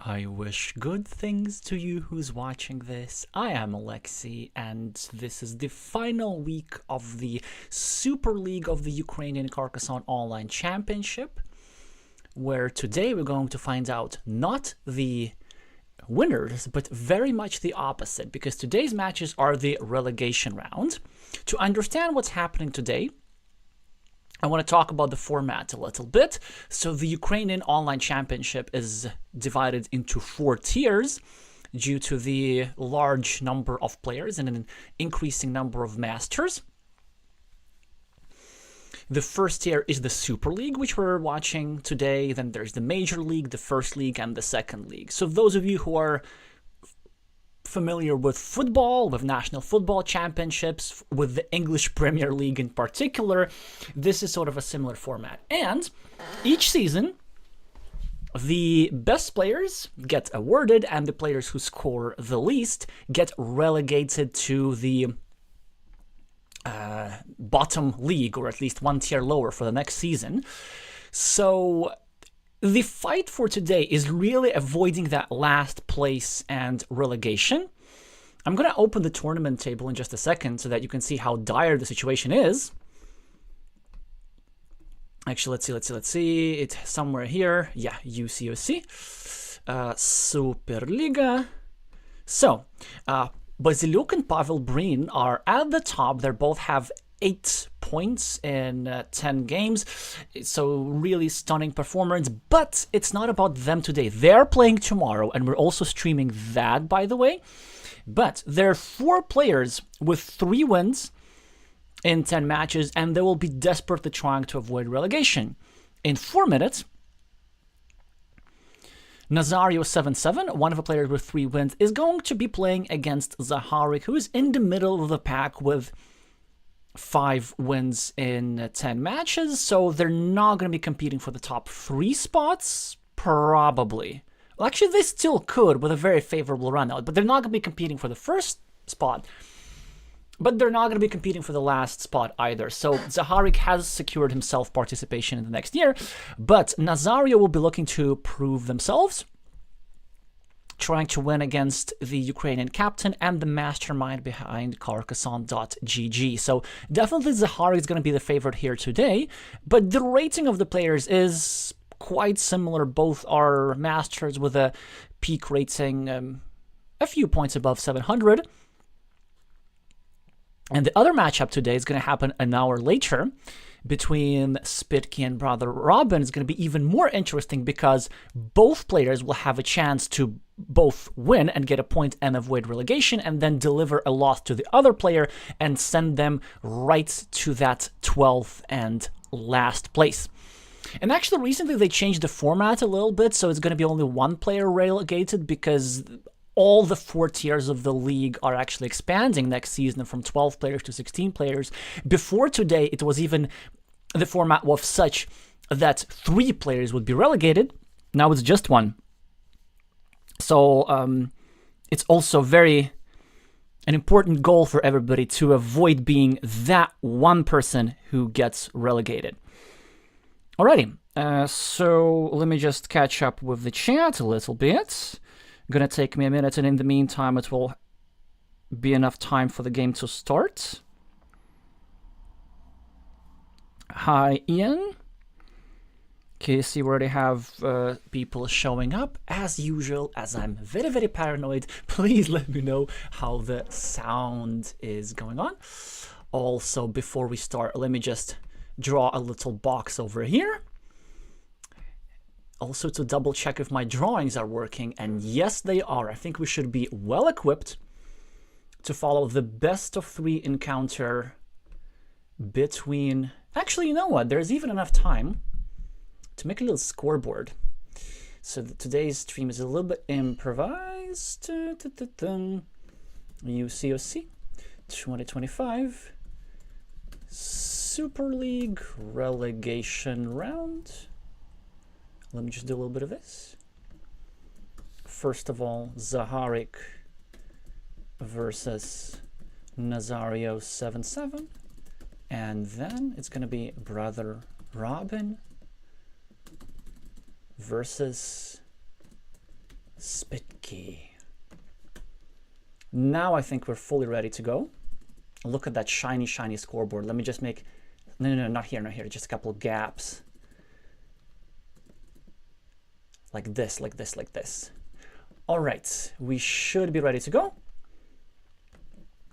I wish good things to you who's watching this. I am Alexey, and this is the final week of the Super League of the Ukrainian Carcassonne Online Championship, where today we're going to find out not the winners, but very much the opposite, because today's matches are the relegation round. To understand what's happening today, I want to talk about the format a little bit. So the Ukrainian Online Championship is divided into 4 tiers due to the large number of players and an increasing number of masters. The first tier is the Super League, which we're watching today. Then there's the Major League, the First League, and the Second League. So those of you who are familiar with football, with national football championships, with the English Premier League in particular, this is sort of a similar format. And each season, the best players get awarded, and the players who score the least get relegated to the bottom league, or at least one tier lower for the next season. So the fight for today is really avoiding that last place and relegation. I'm going to open the tournament table in just a second so that you can see how dire the situation is. Actually, let's see. It's somewhere here. Yeah, UCOC. Superliga. So, Basiluk and Pavel Brin are at the top. They both have 8 points in 10 games, so really stunning performance. But it's not about them today. They're playing tomorrow, and we're also streaming that, by the way. But there are 4 players with 3 wins in 10 matches, and they will be desperately trying to avoid relegation. In 4 minutes, Nazario 7-7, one of the players with 3 wins, is going to be playing against Zaharik, who is in the middle of the pack with 5 wins in 10 matches, so they're not going to be competing for the top 3 spots, probably. Well, actually, they still could with a very favorable run out, but they're not going to be competing for the first spot, but they're not going to be competing for the last spot either. So Zaharik has secured himself participation in the next year, but Nazario will be looking to prove themselves, trying to win against the Ukrainian captain and the mastermind behind Carcassonne.gg. So definitely Zaharik is going to be the favorite here today, but the rating of the players is quite similar. Both are masters with a peak rating a few points above 700. And the other matchup today is going to happen an hour later between Spitki and brother Robian. It's going to be even more interesting because both players will have a chance to both win and get a point and avoid relegation, and then deliver a loss to the other player and send them right to that 12th and last place. And actually, recently they changed the format a little bit, so it's going to be only 1 player relegated, because all the 4 tiers of the league are actually expanding next season from 12 players to 16 players. Before today, it was even, the format was such that 3 players would be relegated. Now it's just 1. So it's also an important goal for everybody to avoid being that one person who gets relegated. Alrighty, so let me just catch up with the chat a little bit. Gonna take me a minute, and in the meantime it will be enough time for the game to start. Hi, Ian. Okay, see, we already have people showing up. As usual, as I'm very, very paranoid, please let me know how the sound is going on. Also, before we start, let me just draw a little box over here. Also to double check if my drawings are working, and yes, they are. I think we should be well equipped to follow the best of 3 encounter between... Actually, you know what? There's even enough time to make a little scoreboard. So today's stream is a little bit improvised. UCOC 2025 Super League relegation round. Let me just do a little bit of this. First of all, Zaharik versus Nazario 7-7. And then it's going to be brother Robian versus Spitki. Now I think we're fully ready to go. Look at that shiny, shiny scoreboard. Let me just make... No, not here, not here. Just a couple of gaps. Like this, like this, like this. All right, we should be ready to go.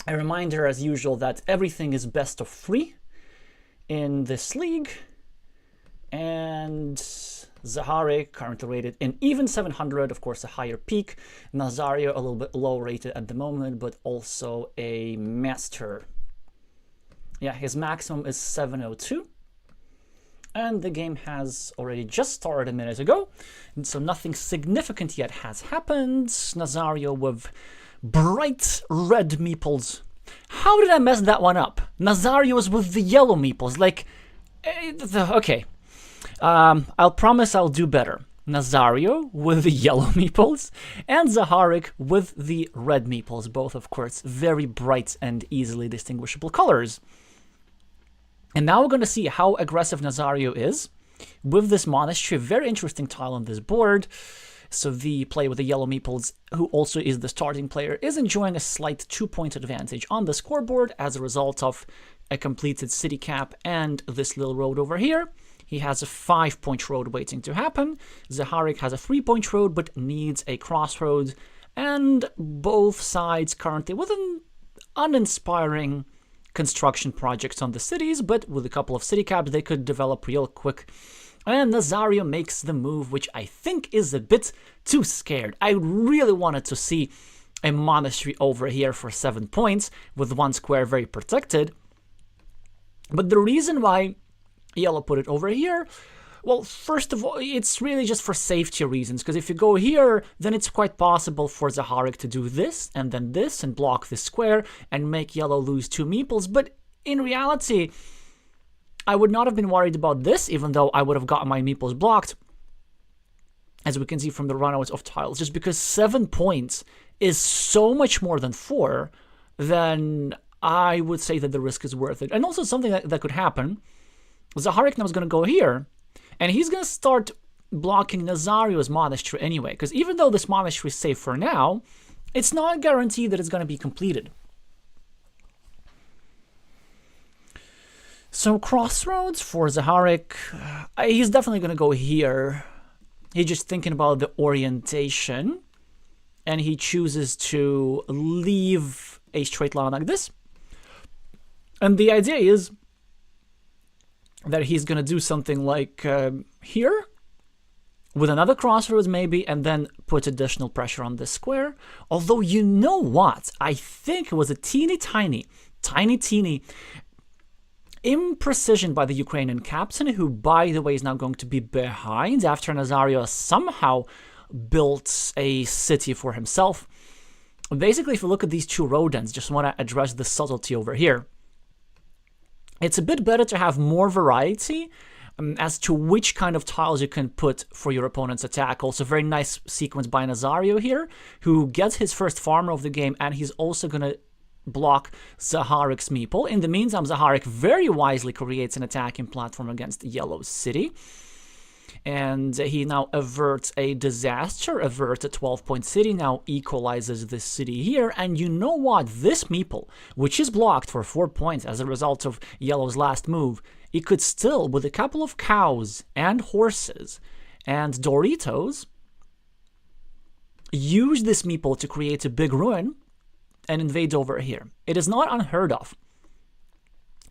A reminder, as usual, that everything is best of 3 in this league. And zaharik, currently rated in even 700, of course, a higher peak. Nazario, a little bit low rated at the moment, but also a master. Yeah, his maximum is 702. And the game has already just started a minute ago, and so nothing significant yet has happened. Nazario with bright red meeples. How did I mess that one up? Nazario is with the yellow meeples. Like, okay. I'll promise I'll do better. Nazario with the yellow meeples, and zaharik with the red meeples. Both, of course, very bright and easily distinguishable colors. And now we're going to see how aggressive Nazario is with this monastery. Very interesting tile on this board. So the player with the yellow meeples, who also is the starting player, is enjoying a slight 2-point advantage on the scoreboard as a result of a completed city cap and this little road over here. He has a 5-point road waiting to happen. zaharik has a 3-point road but needs a crossroad. And both sides currently with an uninspiring construction projects on the cities, but with a couple of city caps they could develop real quick. And Nazario makes the move, which I think is a bit too scared. I really wanted to see a monastery over here for 7 points, with one square very protected. But the reason why yellow put it over here, well, first of all, it's really just for safety reasons, because if you go here, then it's quite possible for zaharik to do this, and then this, and block this square, and make yellow lose 2 meeples. But in reality, I would not have been worried about this, even though I would have got my meeples blocked, as we can see from the runouts of tiles, just because 7 points is so much more than 4, then I would say that the risk is worth it. And also something that could happen, zaharik now is going to go here, and he's going to start blocking Nazario's monastery anyway, because even though this monastery is safe for now, it's not guaranteed that it's going to be completed. So crossroads for zaharik, he's definitely going to go here. He's just thinking about the orientation, and he chooses to leave a straight line like this. And the idea is that he's going to do something like here, with another crossroads maybe, and then put additional pressure on this square. Although, you know what? I think it was a teeny imprecision by the Ukrainian captain, who, by the way, is now going to be behind after Nazario somehow built a city for himself. Basically, if you look at these 2 road ends, just want to address the subtlety over here. It's a bit better to have more variety as to which kind of tiles you can put for your opponent's attack. Also, very nice sequence by Nazario here, who gets his first farmer of the game, and he's also going to block zaharik's meeple. In the meantime, zaharik very wisely creates an attacking platform against Yellow's city. And he now averts a disaster, averts a 12-point city, now equalizes this city here. And you know what? This meeple, which is blocked for 4 points as a result of Yellow's last move, it could still, with a couple of cows and horses and Doritos, use this meeple to create a big ruin and invade over here. It is not unheard of.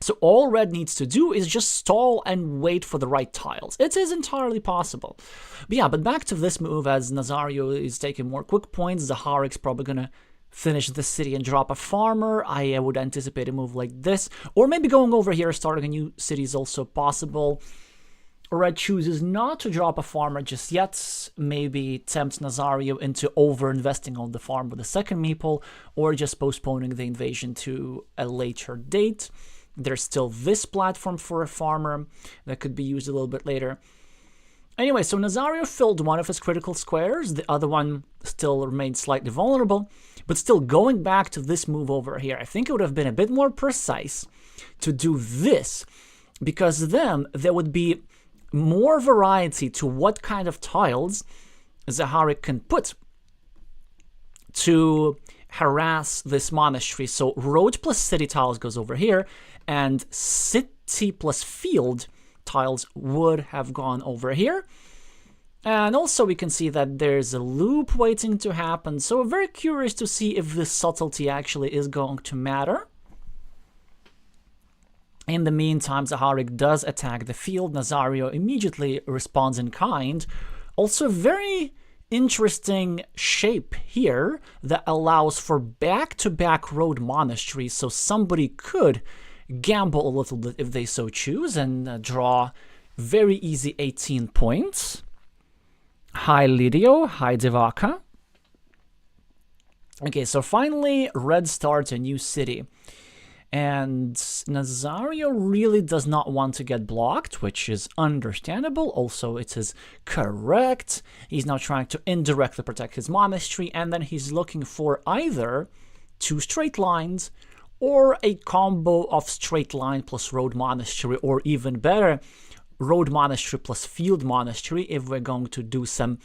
So all red needs to do is just stall and wait for the right tiles. It is entirely possible. But yeah, but back to this move, as Nazario is taking more quick points. zaharik's probably going to finish the city and drop a farmer. I would anticipate a move like this. Or maybe going over here, starting a new city is also possible. Red chooses not to drop a farmer just yet. Maybe tempt Nazario into over-investing on the farm with a second meeple, or just postponing the invasion to a later date. There's still this platform for a farmer that could be used a little bit later. Anyway, so Nazario filled one of his critical squares. The other one still remained slightly vulnerable. But still, going back to this move over here, I think it would have been a bit more precise to do this, because then there would be more variety to what kind of tiles zaharik can put to harass this monastery. So road plus city tiles goes over here, and city plus field tiles would have gone over here. And also we can see that there's a loop waiting to happen, so very curious to see if this subtlety actually is going to matter. In the meantime, Zaharik does attack the field. Nazario immediately responds in kind. Also very interesting shape here that allows for back-to-back road monasteries, so somebody could gamble a little bit if they so choose and draw very easy 18 points. Hi Lidio, hi Devaka. Okay, so finally Red starts a new city. And Nazario really does not want to get blocked, which is understandable. Also, it is correct. He's now trying to indirectly protect his monastery, and then he's looking for either 2 straight lines or a combo of straight line plus road monastery, or even better, road monastery plus field monastery if we're going to do some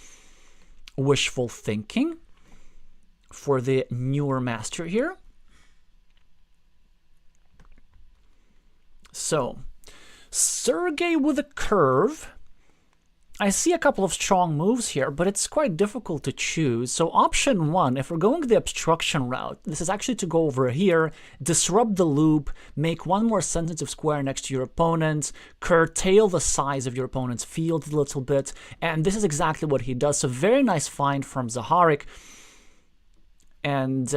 wishful thinking for the newer master here. So, Sergey with a curve. I see a couple of strong moves here, but it's quite difficult to choose. So option 1, if we're going the obstruction route, this is actually to go over here, disrupt the loop, make one more sensitive square next to your opponent, curtail the size of your opponent's field a little bit, and this is exactly what he does. So very nice find from Zaharik. And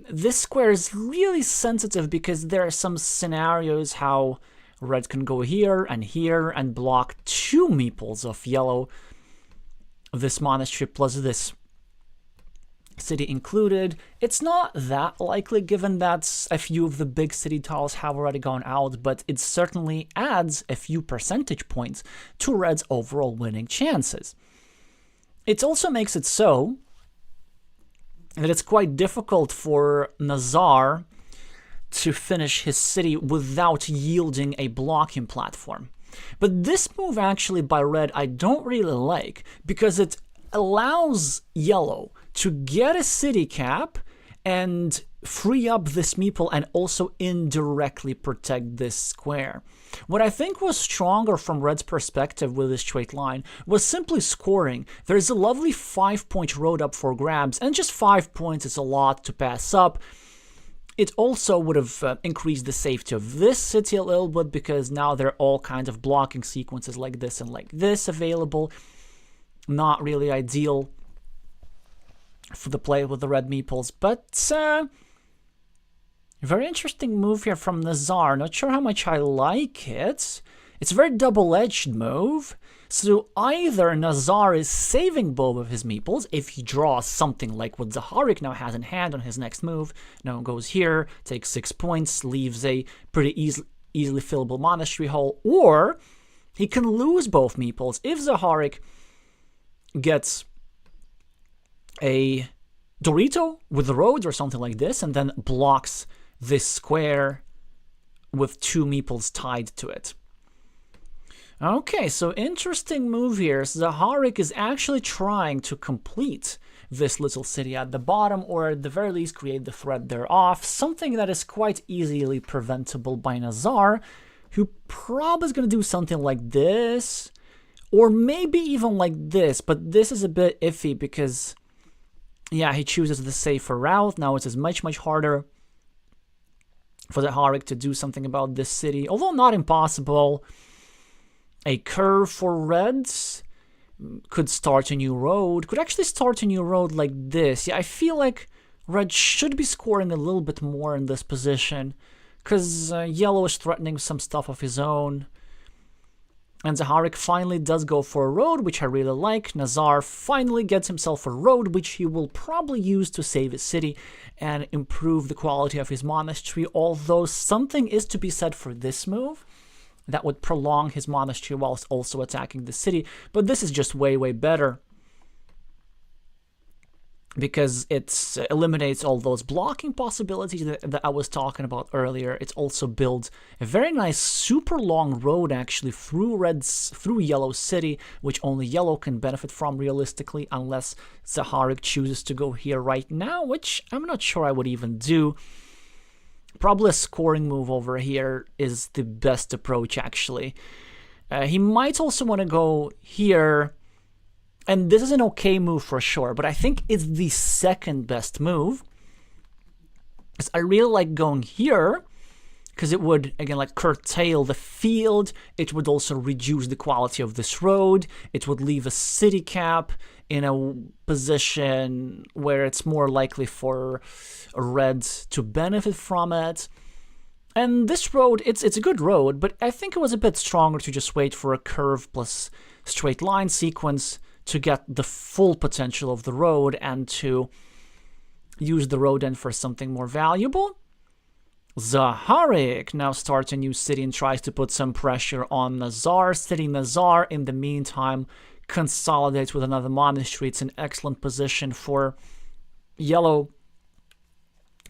this square is really sensitive because there are some scenarios how red can go here and block 2 meeples of yellow, this monastery plus this city included. It's not that likely given that a few of the big city tiles have already gone out, but it certainly adds a few percentage points to red's overall winning chances. It also makes it so that it's quite difficult for Nazar to finish his city without yielding a blocking platform. But this move actually by red I don't really like, because it allows yellow to get a city cap and free up this meeple and also indirectly protect this square. What I think was stronger from red's perspective with this straight line was simply scoring. There's a lovely 5-point road up for grabs, and just 5 points is a lot to pass up. It also would have increased the safety of this city a little bit, because now there are all kinds of blocking sequences like this and like this available. Not really ideal for the play with the red meeples, but very interesting move here from Nazar. Not sure how much I like it. It's a very double-edged move. So either Nazar is saving both of his meeples if he draws something like what Zaharik now has in hand on his next move. Now goes here, takes 6 points, leaves a pretty easily fillable monastery hole, or he can lose both meeples if Zaharik gets a Dorito with the roads or something like this, and then blocks this square with 2 meeples tied to it. Okay, so interesting move here. Zaharik is actually trying to complete this little city at the bottom, or at the very least create the threat thereof, something that is quite easily preventable by Nazar, who probably is going to do something like this, or maybe even like this, but this is a bit iffy because, yeah, he chooses the safer route. Now it is much, much harder for Zaharik to do something about this city, although not impossible. A curve for reds could start a new road, could actually start a new road like this. Yeah, I feel like red should be scoring a little bit more in this position, because yellow is threatening some stuff of his own. And Zaharik finally does go for a road, which I really like. Nazar finally gets himself a road, which he will probably use to save his city and improve the quality of his monastery, although something is to be said for this move that would prolong his monastery whilst also attacking the city, but this is just way, way better. because it eliminates all those blocking possibilities that I was talking about earlier. It's also built a very nice, super long road actually through Yellow City, which only Yellow can benefit from realistically, unless zaharik chooses to go here right now, which I'm not sure I would even do. Probably a scoring move over here is the best approach actually. He might also want to go here. And this is an okay move for sure, but I think it's the second best move. Because I really like going here, because it would, again, like curtail the field. It would also reduce the quality of this road. It would leave a city cap in a position where it's more likely for red to benefit from it. And this road, it's a good road, but I think it was a bit stronger to just wait for a curve plus straight line sequence to get the full potential of the road and to use the road end for something more valuable. Zaharik now starts a new city and tries to put some pressure on Nazar. City Nazar, in the meantime, consolidates with another monastery. It's an excellent position for Yellow.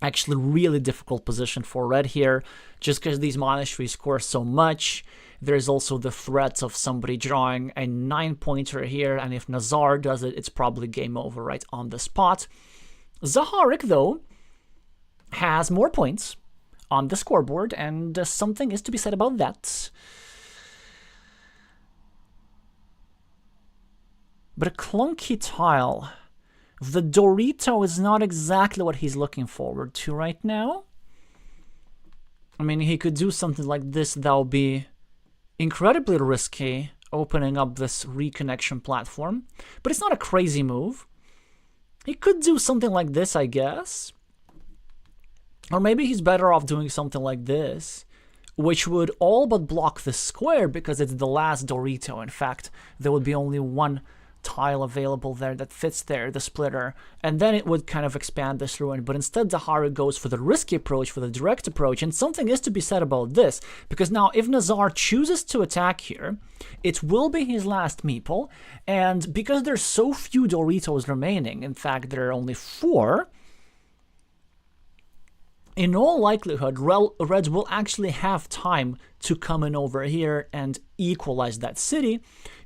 Actually, really difficult position for Red here, just because these monasteries score so much. There's also the threat of somebody drawing a 9-pointer here, and if Nazar does it, it's probably game over right on the spot. Zaharik, though, has more points on the scoreboard, and something is to be said about that. But a clunky tile. The Dorito is not exactly what he's looking forward to right now. I mean, he could do something like this that would be incredibly risky, opening up this reconnection platform, but it's not a crazy move. He could do something like this, I guess. Or maybe he's better off doing something like this, which would all but block the square because it's the last Dorito. In fact, there would be only one tile available there that fits there, the splitter, and then it would kind of expand this ruin. But instead, zaharik goes for the risky approach, for the direct approach, and something is to be said about this, because now if Nazar chooses to attack here, it will be his last meeple, and because there's so few Doritos remaining, in fact there are only 4, in all likelihood, Reds will actually have time to come in over here and equalize that city,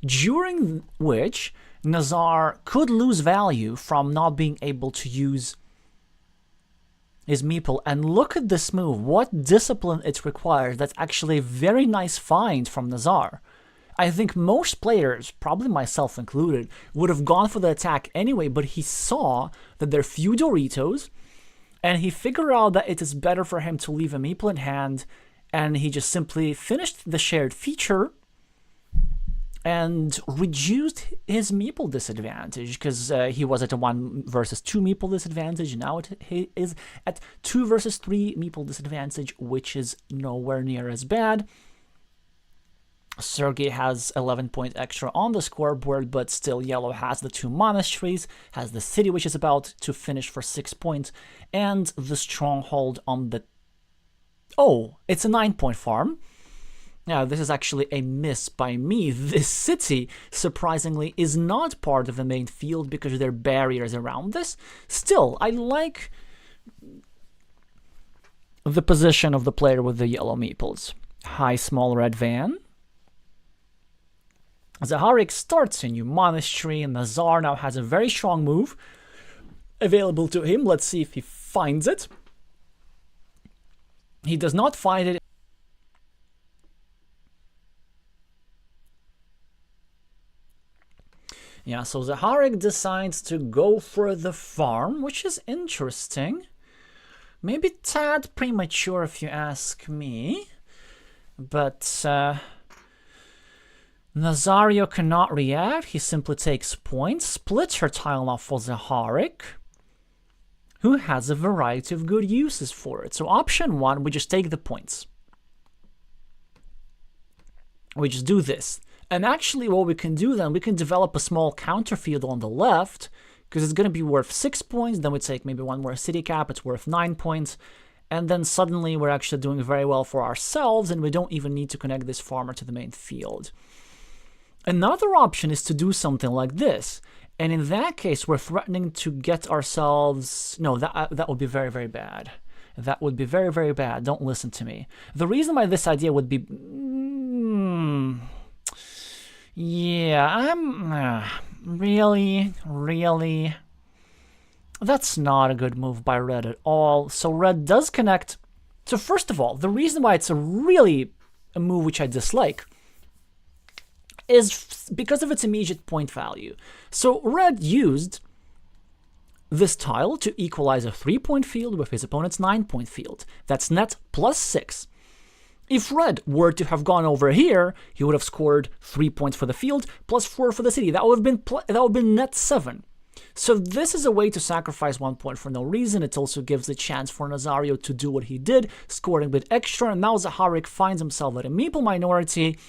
during which Nazar could lose value from not being able to use his meeple. And look at this move, what discipline it requires. That's actually a very nice find from Nazar. I think most players, probably myself included, would have gone for the attack anyway, but he saw that there are few Doritos, and he figured out that it is better for him to leave a meeple in hand, and he just simply finished the shared feature and reduced his meeple disadvantage, because he was at a 1 versus 2 meeple disadvantage. Now he is at 2 versus 3 meeple disadvantage, which is nowhere near as bad. Sergey has 11 points extra on the scoreboard, but still Yellow has the 2 monasteries, has the city which is about to finish for 6 points, and the stronghold on the... Oh, it's a 9-point farm. Now, this is actually a miss by me. This city, surprisingly, is not part of the main field because there are barriers around this. Still, I like the position of the player with the yellow meeples. High, small, red van. Zaharik starts a new monastery, and Nazar now has a very strong move available to him. Let's see if he finds it. He does not find it. Yeah, so Zaharik decides to go for the farm, which is interesting. Maybe tad premature if you ask me. But Nazario cannot react. He simply takes points, splits her tile now for Zaharik, who has a variety of good uses for it. So option 1, we just take the points. We just do this. And actually what we can do then, we can develop a small counter field on the left, because it's going to be worth 6 points. Then we take maybe one more city cap, it's worth 9 points. And then suddenly we're actually doing very well for ourselves, and we don't even need to connect this farmer to the main field. Another option is to do something like this. And in that case, we're threatening to get ourselves... No, that would be very, very bad. That would be very, very bad. Don't listen to me. The reason why this idea would be... yeah, I'm... really... That's not a good move by red at all. So red does connect. So first of all, the reason why it's a move which I dislike is because of its immediate point value. So red used this tile to equalize a 3-point field with his opponent's 9-point field. That's net +6. If red were to have gone over here, he would have scored 3 points for the field, +4 for the city. That would have been net 7. So this is a way to sacrifice 1 point for no reason. It also gives a chance for Nazario to do what he did, scoring a bit extra, and now zaharik finds himself at a meeple minority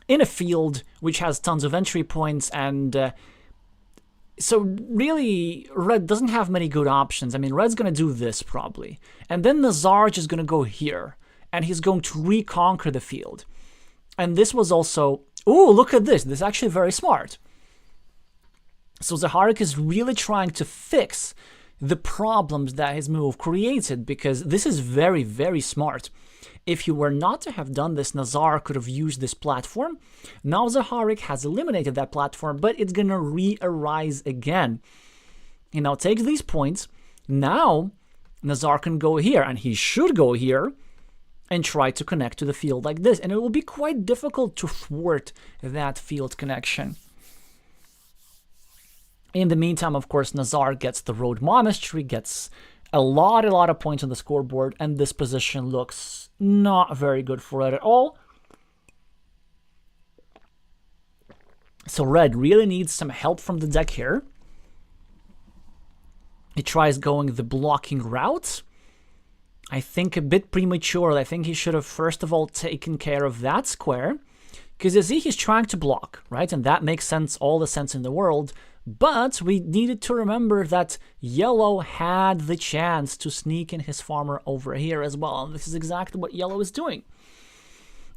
in a field which has tons of entry points, and so really red doesn't have many good options. I mean, red's going to do this probably, and then Nazar is going to go here, and he's going to reconquer the field. And this was also... Ooh, look at this. This is actually very smart. So zaharik is really trying to fix the problems that his move created, because this is very, very smart. If you were not to have done this, Nazar could have used this platform. Now zaharik has eliminated that platform, but it's going to re-arise again. He now takes these points. Now Nazar can go here, and he should go here and try to connect to the field like this. And it will be quite difficult to thwart that field connection. In the meantime, of course, Nazar gets the Road Monastery, gets a lot of points on the scoreboard, and this position looks not very good for red at all. So red really needs some help from the deck here. He tries going the blocking route. I think a bit premature. I think he should have first of all taken care of that square, because you see he's trying to block, right? And that makes sense, all the sense in the world. But we needed to remember that yellow had the chance to sneak in his farmer over here as well. And this is exactly what yellow is doing.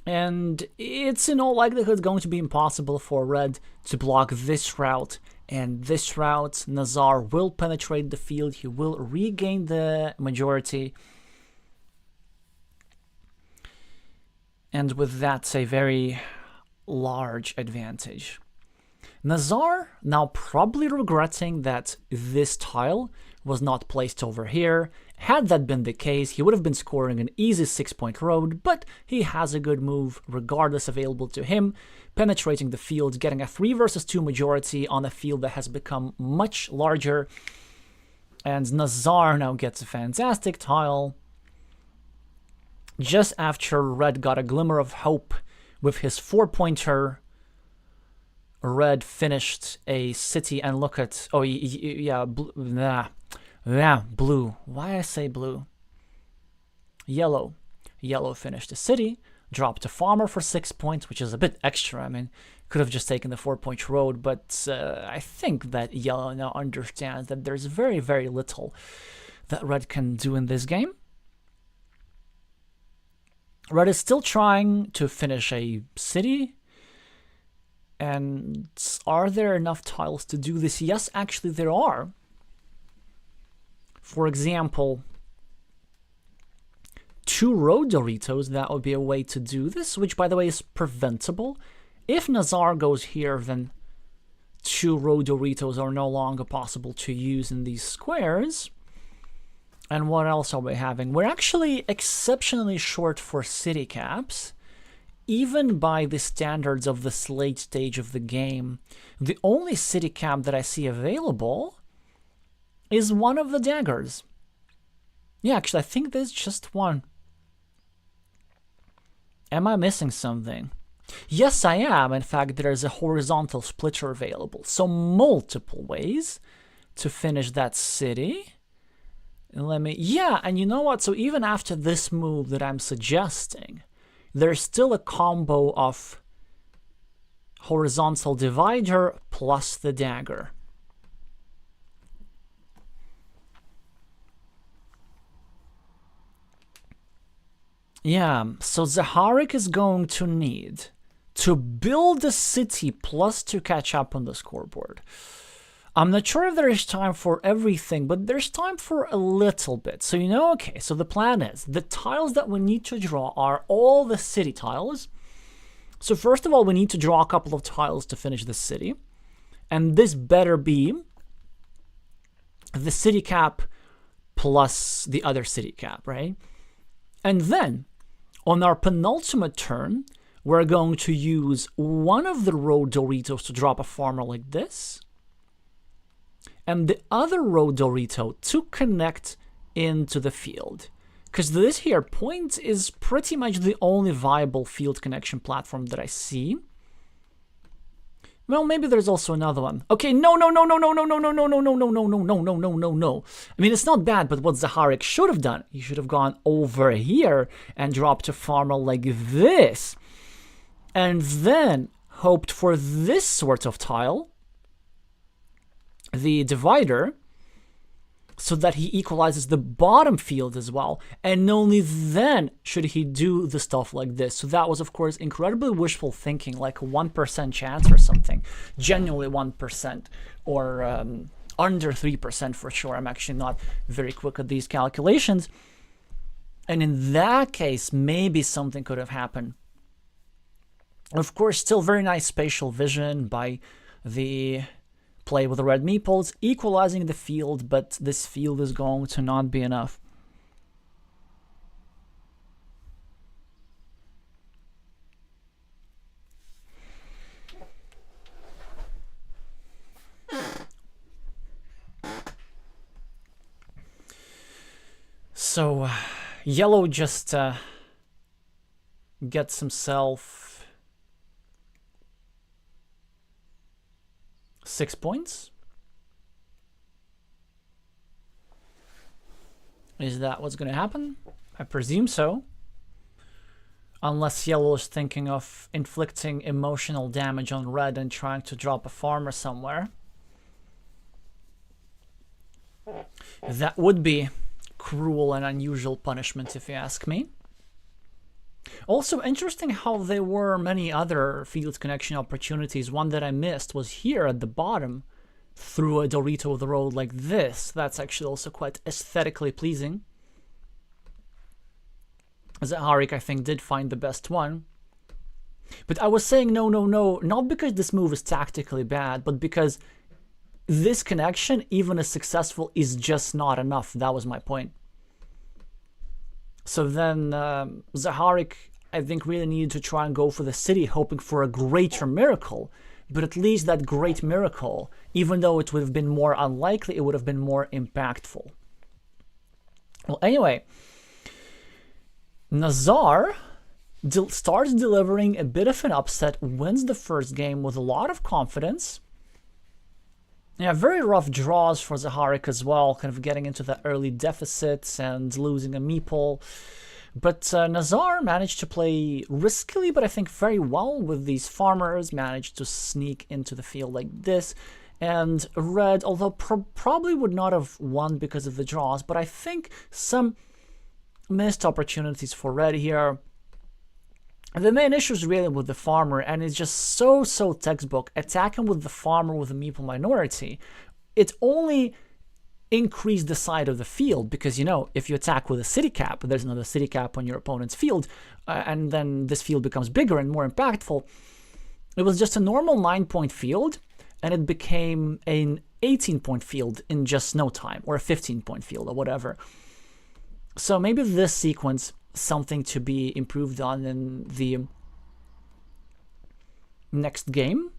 And it's in all likelihood going to be impossible for red to block this route. And this route, Nazar will penetrate the field. He will regain the majority. And with that, a very large advantage. Nazar now probably regretting that this tile was not placed over here. Had that been the case, he would have been scoring an easy 6-point road, but he has a good move regardless available to him, penetrating the field, getting a 3 versus 2 majority on a field that has become much larger. And Nazar now gets a fantastic tile. Just after red got a glimmer of hope with his 4-pointer, red finished a city, and look at... Oh, yeah, blue. Why I say blue? Yellow. Yellow finished a city, dropped a farmer for 6 points, which is a bit extra. I mean, could have just taken the 4-point road, but I think that yellow now understands that there's very, very little that red can do in this game. Red is still trying to finish a city. And are there enough tiles to do this? Yes, actually there are. For example, 2 road Doritos, that would be a way to do this, which by the way is preventable. If Nazar goes here, then 2 road Doritos are no longer possible to use in these squares. And what else are we having? We're actually exceptionally short for city caps. Even by the standards of this late stage of the game, the only city cap that I see available is one of the daggers. Yeah, actually, I think there's just one. Am I missing something? Yes, I am. In fact, there's a horizontal splitter available. So multiple ways to finish that city. Yeah, and you know what? So even after this move that I'm suggesting, there's still a combo of horizontal divider plus the dagger. Yeah, so zaharik is going to need to build a city plus to catch up on the scoreboard. I'm not sure if there is time for everything, but there's time for a little bit. So, okay, so the plan is the tiles that we need to draw are all the city tiles. So first of all, we need to draw a couple of tiles to finish the city. And this better be the city cap plus the other city cap, right? And then on our penultimate turn, we're going to use one of the row Doritos to drop a farmer like this, and the other row Dorito to connect into the field. Because this here point is pretty much the only viable field connection platform that I see. Well, maybe there's also another one. Okay, no. I mean, it's not bad, but what zaharik should have done, he should have gone over here and dropped a farmer like this. And then hoped for this sort of tile, the divider, so that he equalizes the bottom field as well. And only then should he do the stuff like this. So that was, of course, incredibly wishful thinking, like a 1% chance or something. Genuinely 1%, or under 3% for sure. I'm actually not very quick at these calculations. And in that case, maybe something could have happened. Of course, still very nice spatial vision by the play with the red meeples, equalizing the field, but this field is going to not be enough. So, yellow just gets himself 6 points. Is that what's going to happen? I presume so. Unless yellow is thinking of inflicting emotional damage on red and trying to drop a farmer somewhere. That would be cruel and unusual punishment, if you ask me. Also interesting how there were many other field connection opportunities. One that I missed was here at the bottom through a Dorito of the road like this. That's actually also quite aesthetically pleasing. zaharik, I think, did find the best one. But I was saying no, not because this move is tactically bad, but because this connection, even as successful, is just not enough. That was my point. So then zaharik, I think, really needed to try and go for the city, hoping for a greater miracle. But at least that great miracle, even though it would have been more unlikely, it would have been more impactful. Well, anyway, Nazar starts delivering a bit of an upset, wins the first game with a lot of confidence. Yeah, very rough draws for zaharik as well, kind of getting into the early deficits and losing a meeple. But Nazar managed to play riskily, but I think very well with these farmers, managed to sneak into the field like this. And red, although probably would not have won because of the draws, but I think some missed opportunities for red here. The main issue is really with the farmer, and it's just so textbook. Attacking with the farmer with a meeple minority, it only increased the side of the field, because, you know, if you attack with a city cap, there's another city cap on your opponent's field, and then this field becomes bigger and more impactful. It was just a normal 9-point field, and it became an 18-point field in just no time, or a 15-point field, or whatever. So maybe this sequence, something to be improved on in the next game,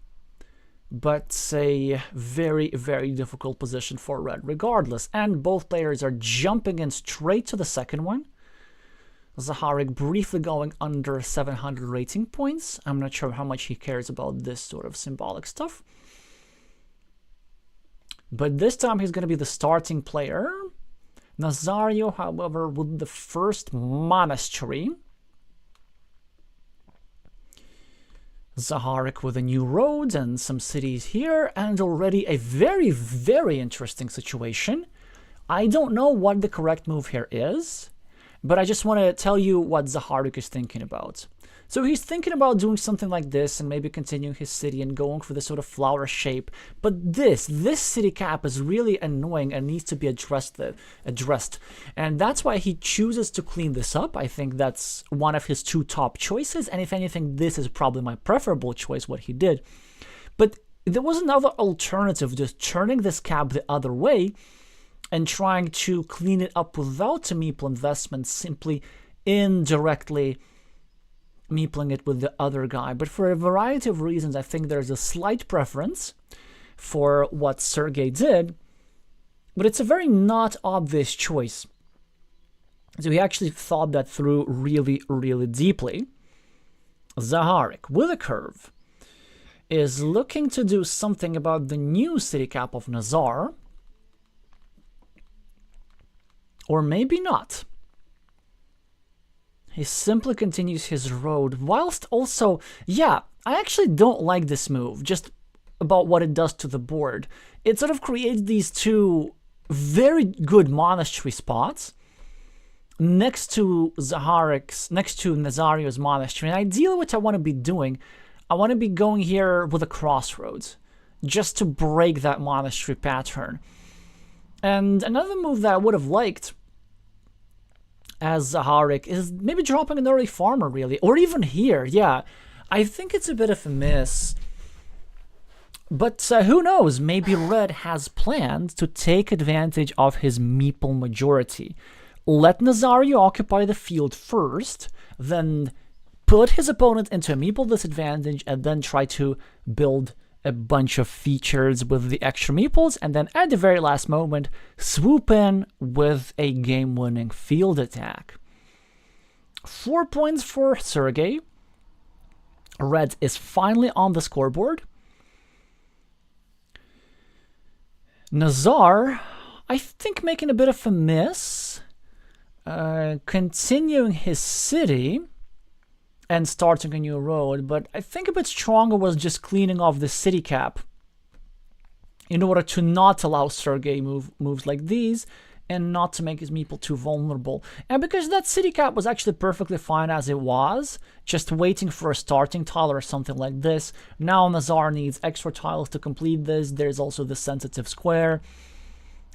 but a very difficult position for red regardless. And both players are jumping in straight to the second one. zaharik briefly going under 700 rating points. I'm not sure how much he cares about this sort of symbolic stuff, but this time he's going to be the starting player. Nazario, however, with the first monastery. zaharik with a new road and some cities here, and already a very interesting situation. I don't know what the correct move here is, but I just want to tell you what zaharik is thinking about. So he's thinking about doing something like this and maybe continuing his city and going for this sort of flower shape. But this city cap is really annoying and needs to be addressed. And that's why he chooses to clean this up. I think that's one of his two top choices. And if anything, this is probably my preferable choice, what he did. But there was another alternative, just turning this cap the other way and trying to clean it up without a meeple investment, simply indirectly meepling it with the other guy. But for a variety of reasons, I think there's a slight preference for what Sergey did, but it's a very not obvious choice. So he actually thought that through really, really deeply. Zaharik, with a curve, is looking to do something about the new city cap of Nazar, or maybe not. He simply continues his road, whilst also, yeah, I actually don't like this move, just about what it does to the board. It sort of creates these two very good monastery spots next to Nazario's monastery. And ideally what I want to be doing, I want to be going here with a crossroads, just to break that monastery pattern. And another move that I would have liked as Zaharik is maybe dropping an early farmer, really, or even here. Yeah, I think it's a bit of a miss. But who knows, maybe Red has planned to take advantage of his meeple majority. Let Nazario occupy the field first, then put his opponent into a meeple disadvantage, and then try to build a bunch of features with the extra meeples, and then at the very last moment, swoop in with a game-winning field attack. 4 points for Sergey. Red is finally on the scoreboard. Nazar, I think, making a bit of a miss. Continuing his city and starting a new road, but I think a bit stronger was just cleaning off the city cap in order to not allow Sergey moves like these and not to make his meeple too vulnerable. And because that city cap was actually perfectly fine as it was, just waiting for a starting tile or something like this. Now Nazar needs extra tiles to complete this. There's also the sensitive square.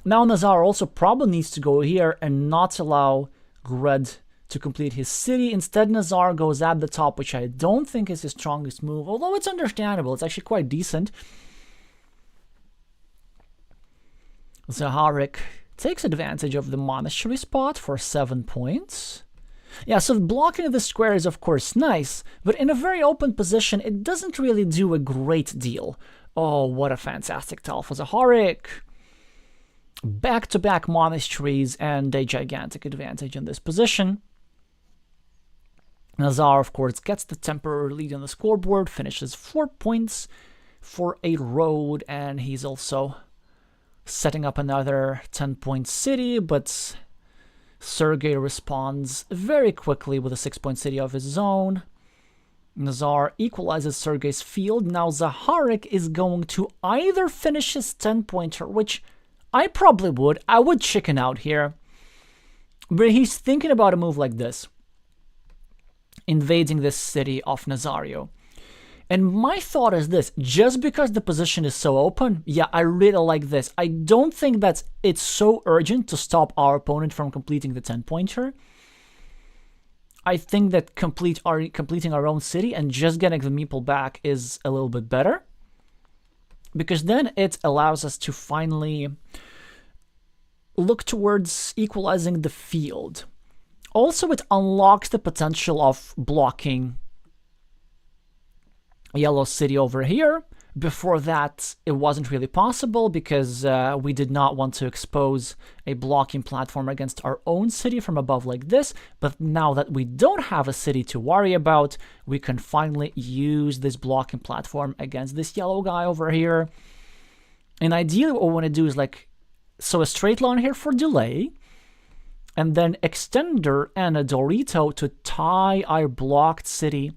Now Nazar also probably needs to go here and not allow Red to complete his city. Instead, Nazar goes at the top, which I don't think is his strongest move, although it's understandable. It's actually quite decent. Zaharik takes advantage of the monastery spot for 7 points. Yeah, so blocking the square is of course nice, but in a very open position, it doesn't really do a great deal. Oh, what a fantastic tile for Zaharik. Back-to-back monasteries and a gigantic advantage in this position. Nazar, of course, gets the temporary lead on the scoreboard, finishes 4 points for a road, and he's also setting up another 10-point city, but Sergey responds very quickly with a 6-point city of his own. Nazar equalizes Sergey's field. Now Zaharik is going to either finish his 10-pointer, which I probably would. I would chicken out here. But he's thinking about a move like this, invading this city of Nazario. And my thought is this, just because the position is so open, yeah, I really like this. I don't think that it's so urgent to stop our opponent from completing the 10-pointer. I think that completing our own city and just getting the meeple back is a little bit better, because then it allows us to finally look towards equalizing the field. Also, it unlocks the potential of blocking Yellow City over here. Before that, it wasn't really possible because we did not want to expose a blocking platform against our own city from above like this. But now that we don't have a city to worry about, we can finally use this blocking platform against this yellow guy over here. And ideally, what we want to do is so a straight line here for delay, and then extender and a Dorito to tie our blocked city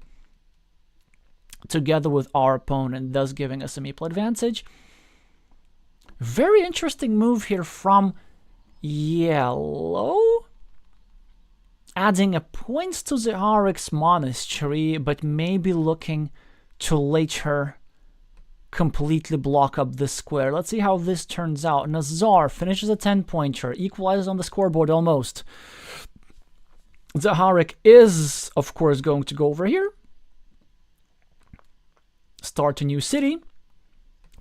together with our opponent, thus giving us a meeple advantage. Very interesting move here from yellow. adding a point to Zaharik's monastery, but maybe looking to later completely block up this square. Let's see how this turns out. Nazar finishes a 10-pointer, equalizes on the scoreboard almost. Zaharik is, of course, going to go over here, start a new city,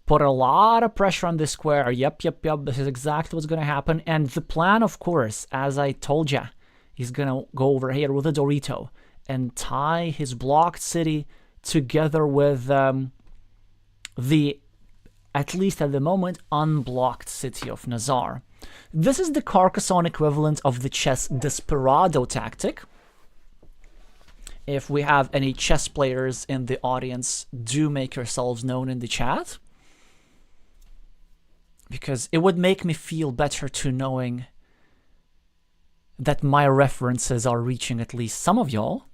put a lot of pressure on this square. Yep, this is exactly what's going to happen. And the plan, of course, as I told ya, he's going to go over here with a Dorito and tie his blocked city together with the, at least at the moment, unblocked city of Nazar. This is the Carcassonne equivalent of the chess desperado tactic. If we have any chess players in the audience, do make yourselves known in the chat, because it would make me feel better to knowing that my references are reaching at least some of y'all.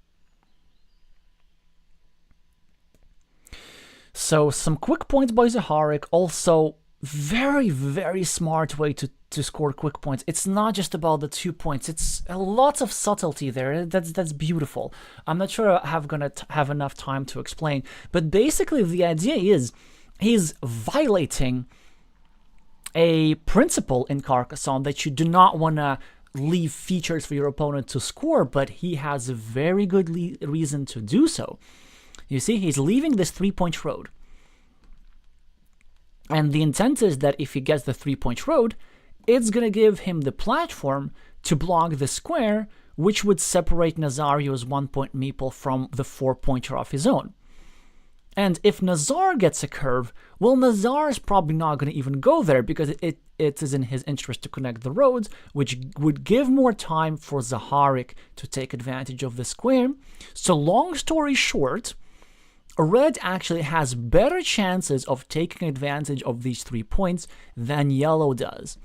So some quick points by Zaharik. Also, very, very smart way to score quick points. It's not just about the 2 points. It's a lot of subtlety there. That's beautiful. I'm not sure I'm gonna have enough time to explain. But basically, the idea is he's violating a principle in Carcassonne that you do not want to leave features for your opponent to score, but he has a very good reason to do so. You see, he's leaving this 3-point road. And the intent is that if he gets the 3-point road, it's going to give him the platform to block the square, which would separate Nazario's 1-point meeple from the 4-pointer of his own. And if Nazar gets a curve, well, Nazar is probably not going to even go there, because it is in his interest to connect the roads, which would give more time for Zaharik to take advantage of the square. So long story short, Red actually has better chances of taking advantage of these 3 points than Yellow does.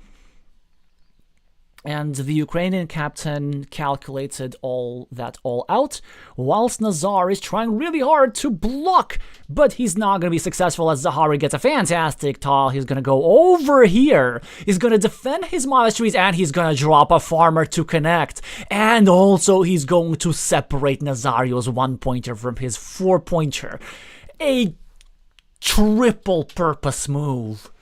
And the Ukrainian captain calculated all out, whilst Nazar is trying really hard to block, but he's not going to be successful as Zaharik gets a fantastic tile. He's going to go over here. He's going to defend his monasteries, and he's going to drop a farmer to connect. And also he's going to separate Nazario's 1-pointer from his 4-pointer. A triple purpose move.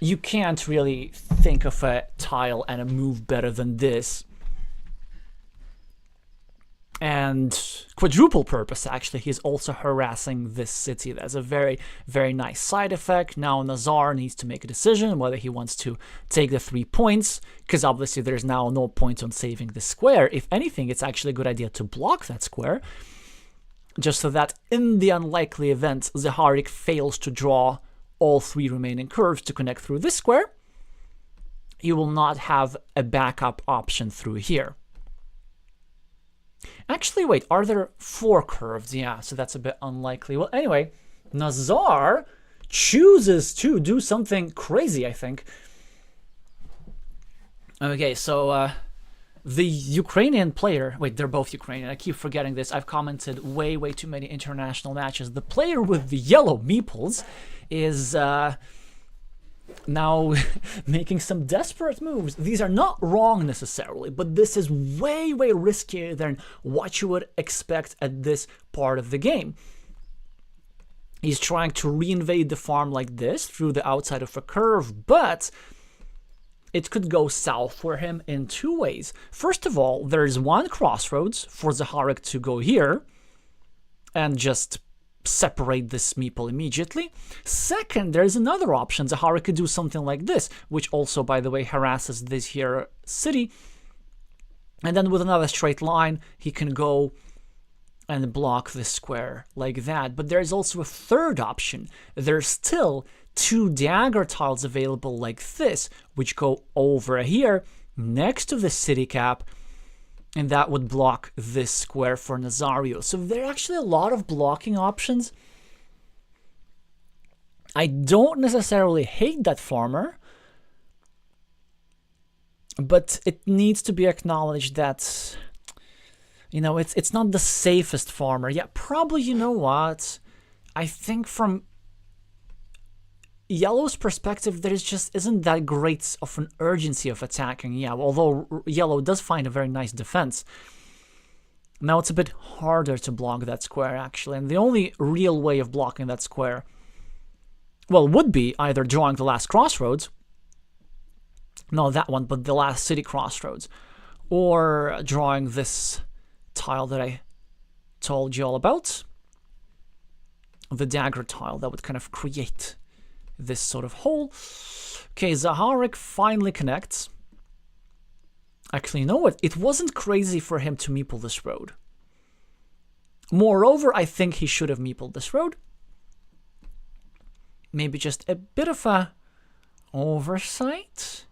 You can't really think of a tile and a move better than this. And quadruple purpose, actually, he's also harassing this city. That's a very, very nice side effect. Now Nazar needs to make a decision whether he wants to take the 3 points, because obviously there's now no point on saving the square. If anything, it's actually a good idea to block that square, just so that in the unlikely event Zaharik fails to draw all 3 remaining curves to connect through this square, you will not have a backup option through here. Actually, wait, are there 4 curves? Yeah, so that's a bit unlikely. Well, anyway, Nazar chooses to do something crazy, I think. Okay, so the Ukrainian player, wait, they're both Ukrainian, I keep forgetting this, I've commented way too many international matches. The player with the yellow meeples is now making some desperate moves. These are not wrong necessarily, but this is way riskier than what you would expect at this part of the game. He's trying to reinvade the farm like this through the outside of a curve, but it could go south for him in 2 ways. First of all, there's one crossroads for Zaharik to go here and just separate this meeple immediately. Second, there's another option. Zaharik could do something like this, which also, by the way, harasses this here city. And then with another straight line, he can go and block this square like that. But there's also a third option. There's still 2 dagger tiles available like this, which go over here next to the city cap, and that would block this square for Nazario. So there are actually a lot of blocking options. I don't necessarily hate that farmer, but it needs to be acknowledged that, you know, it's not the safest farmer. Yeah, probably, you know what? I think from Yellow's perspective, there just isn't that great of an urgency of attacking. Yeah, although Yellow does find a very nice defense. Now it's a bit harder to block that square, actually, and the only real way of blocking that square, well, would be either drawing the last crossroads, no, that one, but the last city crossroads, or drawing this tile that I told you all about, the dagger tile that would kind of create this sort of hole. Okay, Zaharik finally connects. Actually, you know what? It wasn't crazy for him to meeple this road. Moreover, I think he should have meepled this road. Maybe just a bit of a oversight.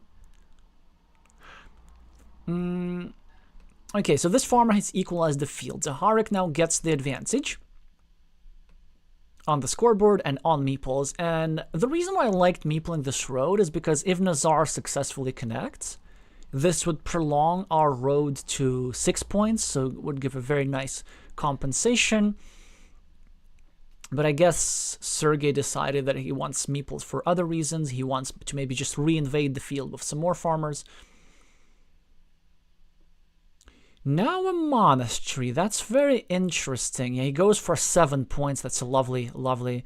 Okay, so this farmer has equalized the field. Zaharik now gets the advantage on the scoreboard and on meeples. And the reason why I liked meepling this road is because if Nazar successfully connects, this would prolong our road to 6 points, so it would give a very nice compensation. But I guess Sergey decided that he wants meeples for other reasons. He wants to maybe just reinvade the field with some more farmers. Now a monastery. That's very interesting. Yeah, he goes for 7 points. That's a lovely, lovely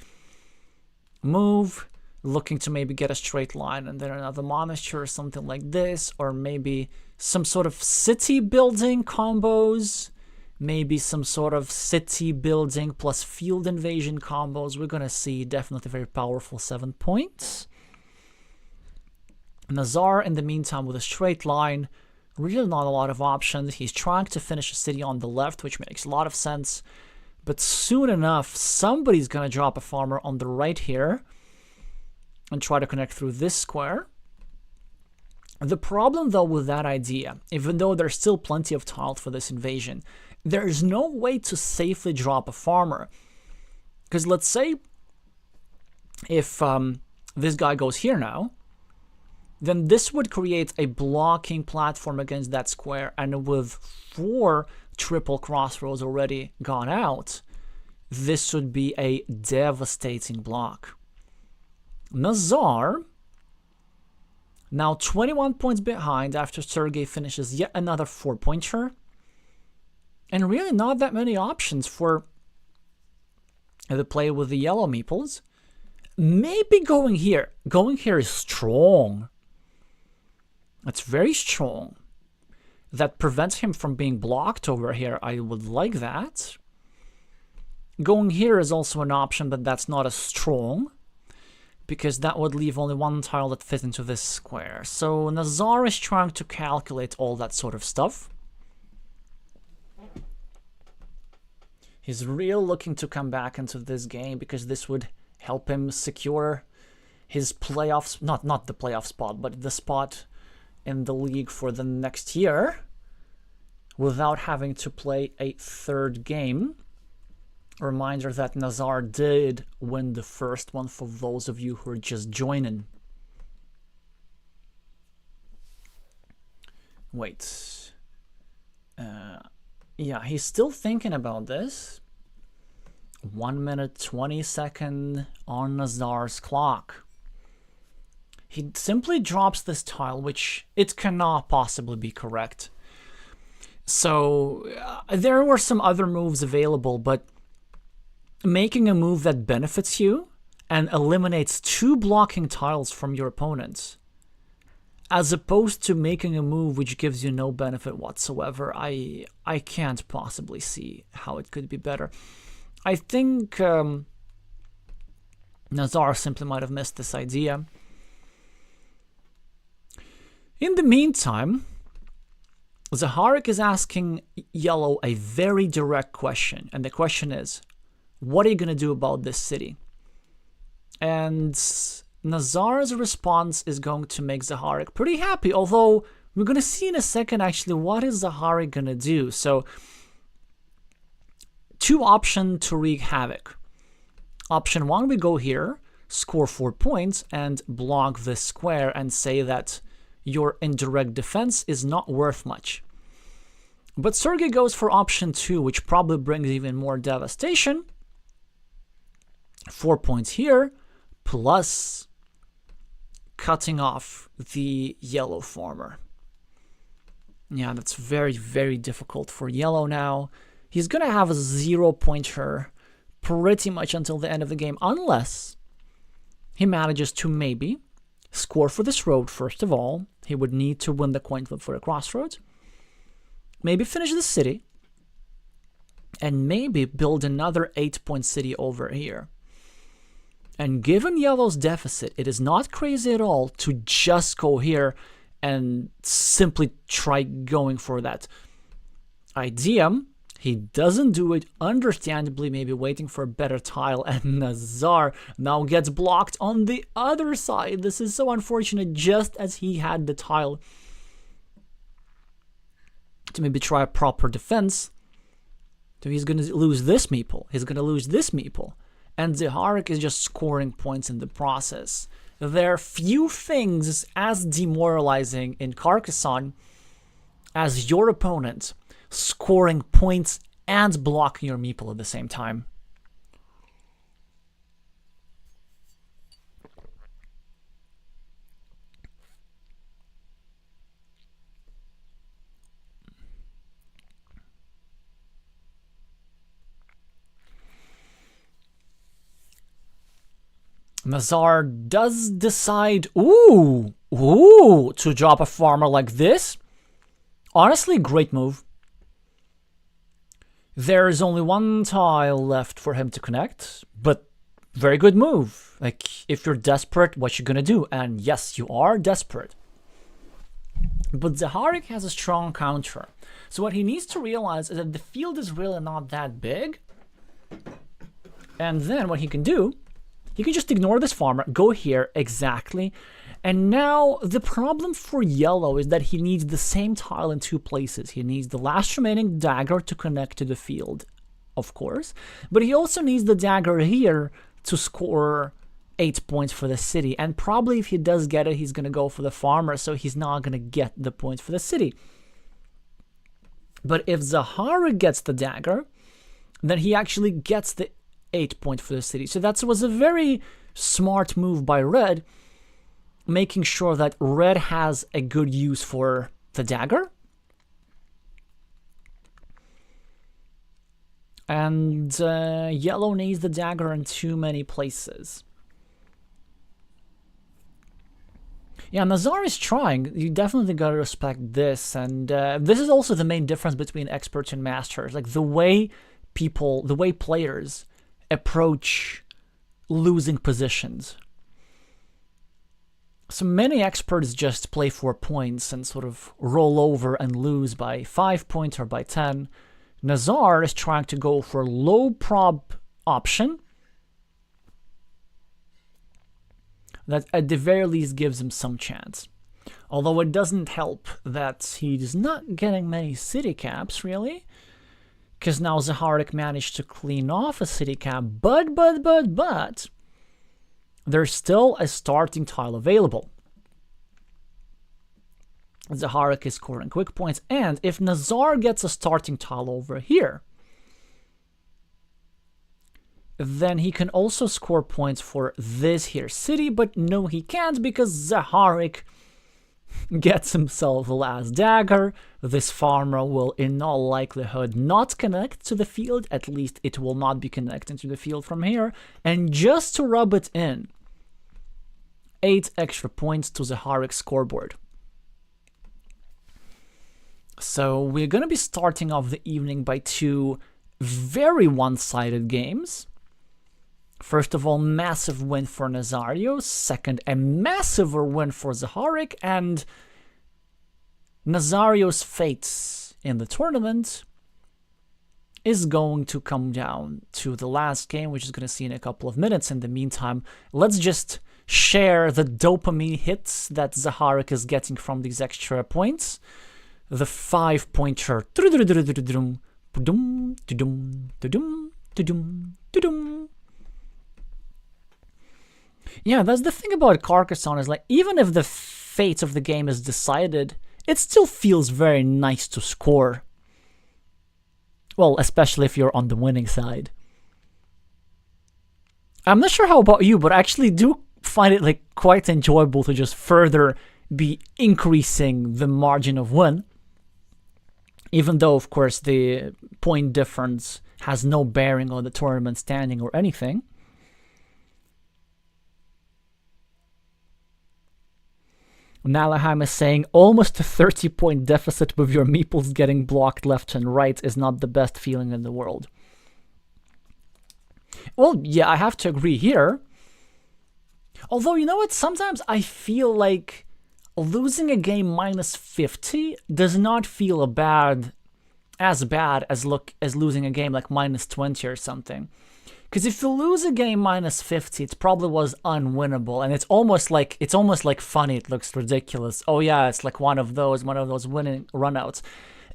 move. Looking to maybe get a straight line and then another monastery or something like this. Or maybe some sort of city building combos. Maybe some sort of city building plus field invasion combos. We're going to see definitely very powerful 7 points. Nazar, in the meantime, with a straight line. Really not a lot of options. He's trying to finish a city on the left, which makes a lot of sense. But soon enough, somebody's going to drop a farmer on the right here and try to connect through this square. The problem, though, with that idea, even though there's still plenty of tile for this invasion, there is no way to safely drop a farmer. Because let's say if this guy goes here now, then this would create a blocking platform against that square, and with 4 triple crossroads already gone out, this would be a devastating block. Nazar, now 21 points behind after Sergey finishes yet another 4-pointer, and really not that many options for the play with the yellow meeples. Maybe going here. Going here is strong. It's very strong. That prevents him from being blocked over here. I would like that. Going here is also an option, but that's not as strong, because that would leave only one tile that fits into this square. So Nazar is trying to calculate all that sort of stuff. He's really looking to come back into this game, because this would help him secure his playoffs, not the playoff spot, but the spot in the league for the next year, without having to play a 3rd game. A reminder that Nazar did win the first one for those of you who are just joining. Wait. Yeah, he's still thinking about this. 1 minute 20 seconds on Nazar's clock. He simply drops this tile, which it cannot possibly be correct. So there were some other moves available, but making a move that benefits you and eliminates 2 blocking tiles from your opponents, as opposed to making a move which gives you no benefit whatsoever, I can't possibly see how it could be better. I think Nazar simply might have missed this idea. In the meantime, Zaharik is asking Yellow a very direct question, and the question is, what are you going to do about this city? And Nazar's response is going to make Zaharik pretty happy, although we're going to see in a second actually what is Zaharik going to do. So 2 options to wreak havoc. Option 1, we go here, score 4 points, and block this square and say that your indirect defense is not worth much. But Sergey goes for option 2, which probably brings even more devastation. 4 points here, plus cutting off the yellow farmer. Yeah, that's very, very difficult for yellow now. He's going to have a 0-pointer pretty much until the end of the game, unless he manages to maybe score for this road first of all. He would need to win the coin flip for the crossroads. Maybe finish the city. And maybe build another 8-point city over here. And given yellow's deficit, it is not crazy at all to just go here and simply try going for that idea. He doesn't do it, understandably, maybe waiting for a better tile, and Nazar now gets blocked on the other side. This is so unfortunate, just as he had the tile to maybe try a proper defense. So he's going to lose this meeple, he's going to lose this meeple, and Zaharik is just scoring points in the process. There are few things as demoralizing in Carcassonne as your opponent scoring points and blocking your meeple at the same time. Nazar does decide, to drop a farmer like this. Honestly, great move. There is only one tile left for him to connect, but very good move. Like, if you're desperate, what you gonna do? And yes, you are desperate. But Zaharik has a strong counter. So what he needs to realize is that the field is really not that big. And then what he can do, he can just ignore this farmer, go here, exactly. And now the problem for yellow is that he needs the same tile in two places. He needs the last remaining dagger to connect to the field, of course. But he also needs the dagger here to score 8 points for the city. And probably if he does get it, he's going to go for the farmer, so he's not going to get the points for the city. But if Zaharik gets the dagger, then he actually gets the 8 points for the city. So that was a very smart move by Red, making sure that Red has a good use for the dagger. And yellow needs the dagger in too many places. Yeah, Nazar is trying. You definitely gotta respect this. And this is also the main difference between experts and masters. Like the way players approach losing positions. So many experts just play for points and sort of roll over and lose by 5 points or by 10. Nazar is trying to go for low prob option that at the very least gives him some chance. Although it doesn't help that he's not getting many city caps, really. Because now Zaharik managed to clean off a city cap, but there's still a starting tile available. Zaharik is scoring quick points, and if Nazar gets a starting tile over here, then he can also score points for this here city, but no, he can't because Zaharik gets himself the last dagger. This farmer will in all likelihood not connect to the field, at least it will not be connecting to the field from here, and just to rub it in, 8 extra points to Zaharik's scoreboard. So we're going to be starting off the evening by 2 very one-sided games. First of all, massive win for Nazario. Second, a massive win for Zaharik. And Nazario's fate in the tournament is going to come down to the last game, which is going to see in a couple of minutes. In the meantime, let's just share the dopamine hits that Zaharik is getting from these extra points. The 5-pointer. Yeah, that's the thing about Carcassonne, is like, even if the fate of the game is decided, it still feels very nice to score. Well, especially if you're on the winning side. I'm not sure how about you, but I actually do find it like quite enjoyable to just further be increasing the margin of win, even though of course the point difference has no bearing on the tournament standing or anything. Nalaheim is saying almost a 30-point deficit with your meeples getting blocked left and right is not the best feeling in the world. Well, yeah, I have to agree here. Although, you know what, sometimes I feel like losing a game minus 50 does not feel as bad as losing a game like minus 20 or something. Because if you lose a game minus 50, it probably was unwinnable, and it's almost like funny. It looks ridiculous. Oh yeah, it's like one of those winning runouts.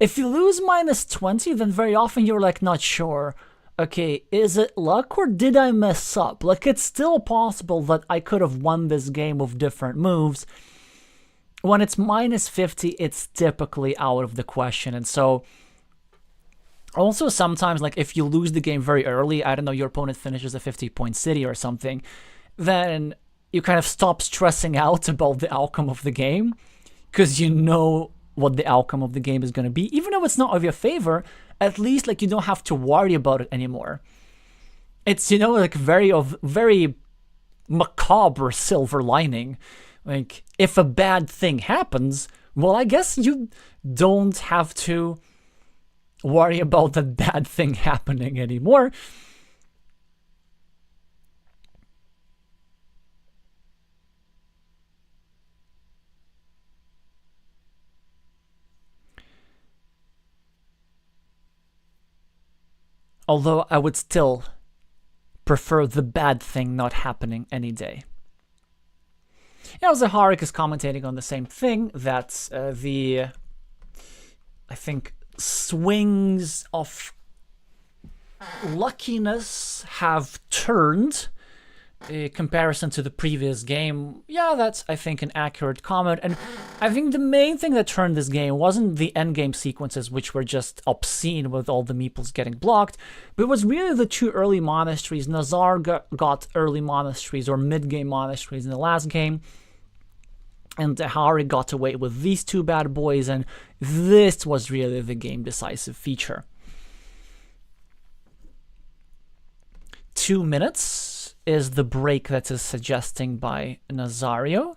If you lose minus 20, then very often you're like not sure. Okay, is it luck or did I mess up? Like, it's still possible that I could have won this game with different moves. When it's minus 50, it's typically out of the question, and so. Also, sometimes, like, if you lose the game very early, I don't know, your opponent finishes a 50-point city or something, then you kind of stop stressing out about the outcome of the game, because you know what the outcome of the game is going to be. Even though it's not of your favor, at least, like, you don't have to worry about it anymore. It's, you know, like, very macabre silver lining. Like, if a bad thing happens, well, I guess you don't have to worry about that bad thing happening anymore. Although I would still prefer the bad thing not happening any day. You know, zaharik is commentating on the same thing, that I think, swings of luckiness have turned in comparison to the previous game. Yeah, that's, I think, an accurate comment. And I think the main thing that turned this game wasn't the endgame sequences, which were just obscene with all the meeples getting blocked, but it was really the two early monasteries. Nazar got early monasteries or mid-game monasteries in the last game, and zaharik got away with these two bad boys, and this was really the game-decisive feature. 2 minutes is the break that is suggesting by Nazario.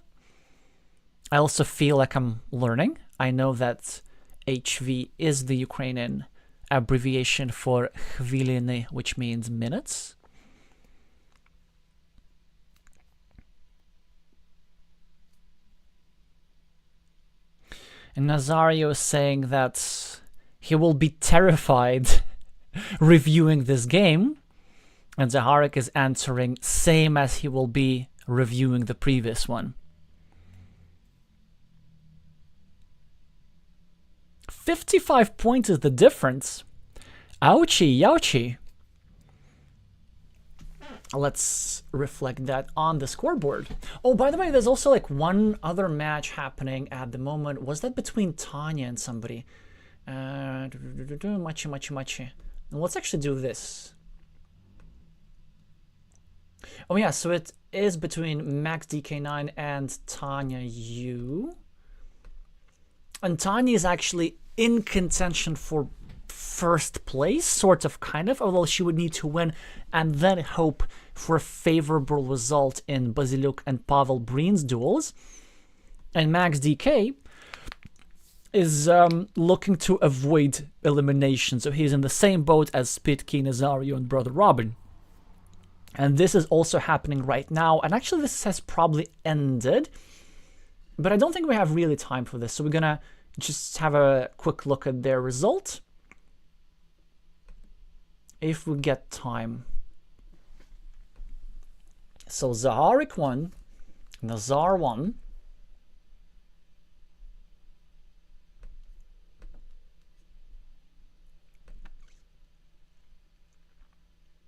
I also feel like I'm learning. I know that HV is the Ukrainian abbreviation for chviliny, which means minutes. And Nazario is saying that he will be terrified reviewing this game. And zaharik is answering same as he will be reviewing the previous one. 55 points is the difference. Ouchie, youchie. Let's reflect that on the scoreboard. Oh, by the way, there's also like one other match happening at the moment. Was that between Tanya and somebody? Machi. And let's actually do this. Oh yeah, so it is between Max DK9 and TanyaU. And Tanya is actually in contention for first place, sort of, kind of, although she would need to win and then hope for a favorable result in Basiluk and Pavel Breen's duels. And Max DK is looking to avoid elimination, so he's in the same boat as Spitki, Nazario, and Brother Robin. And this is also happening right now, and actually this has probably ended, but I don't think we have really time for this, so we're gonna just have a quick look at their result. If we get time. So zaharik won, Nazar won.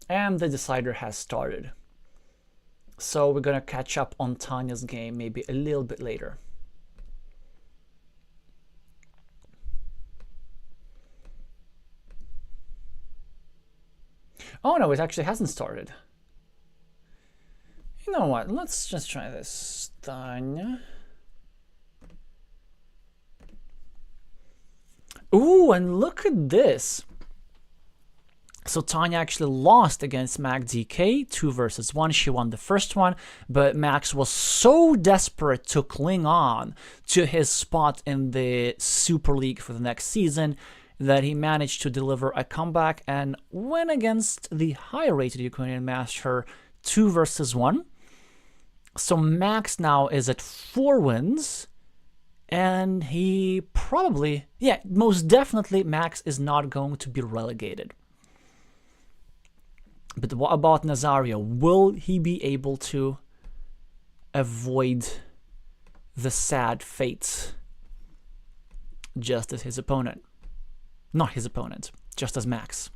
And the decider has started. So we're gonna catch up on Tanya's game maybe a little bit later. Oh no, it actually hasn't started. You know what? Let's just try this. Tanya. Ooh, and look at this. So Tanya actually lost against MacDK 2 versus 1. She won the first one, but Max was so desperate to cling on to his spot in the Super League for the next season that he managed to deliver a comeback and win against the higher-rated Ukrainian master 2 versus 1. So Max now is at 4 wins, and he probably, yeah, most definitely Max is not going to be relegated. But what about Nazario? Will he be able to avoid the sad fate just as his opponent? Not his opponent, just as Max.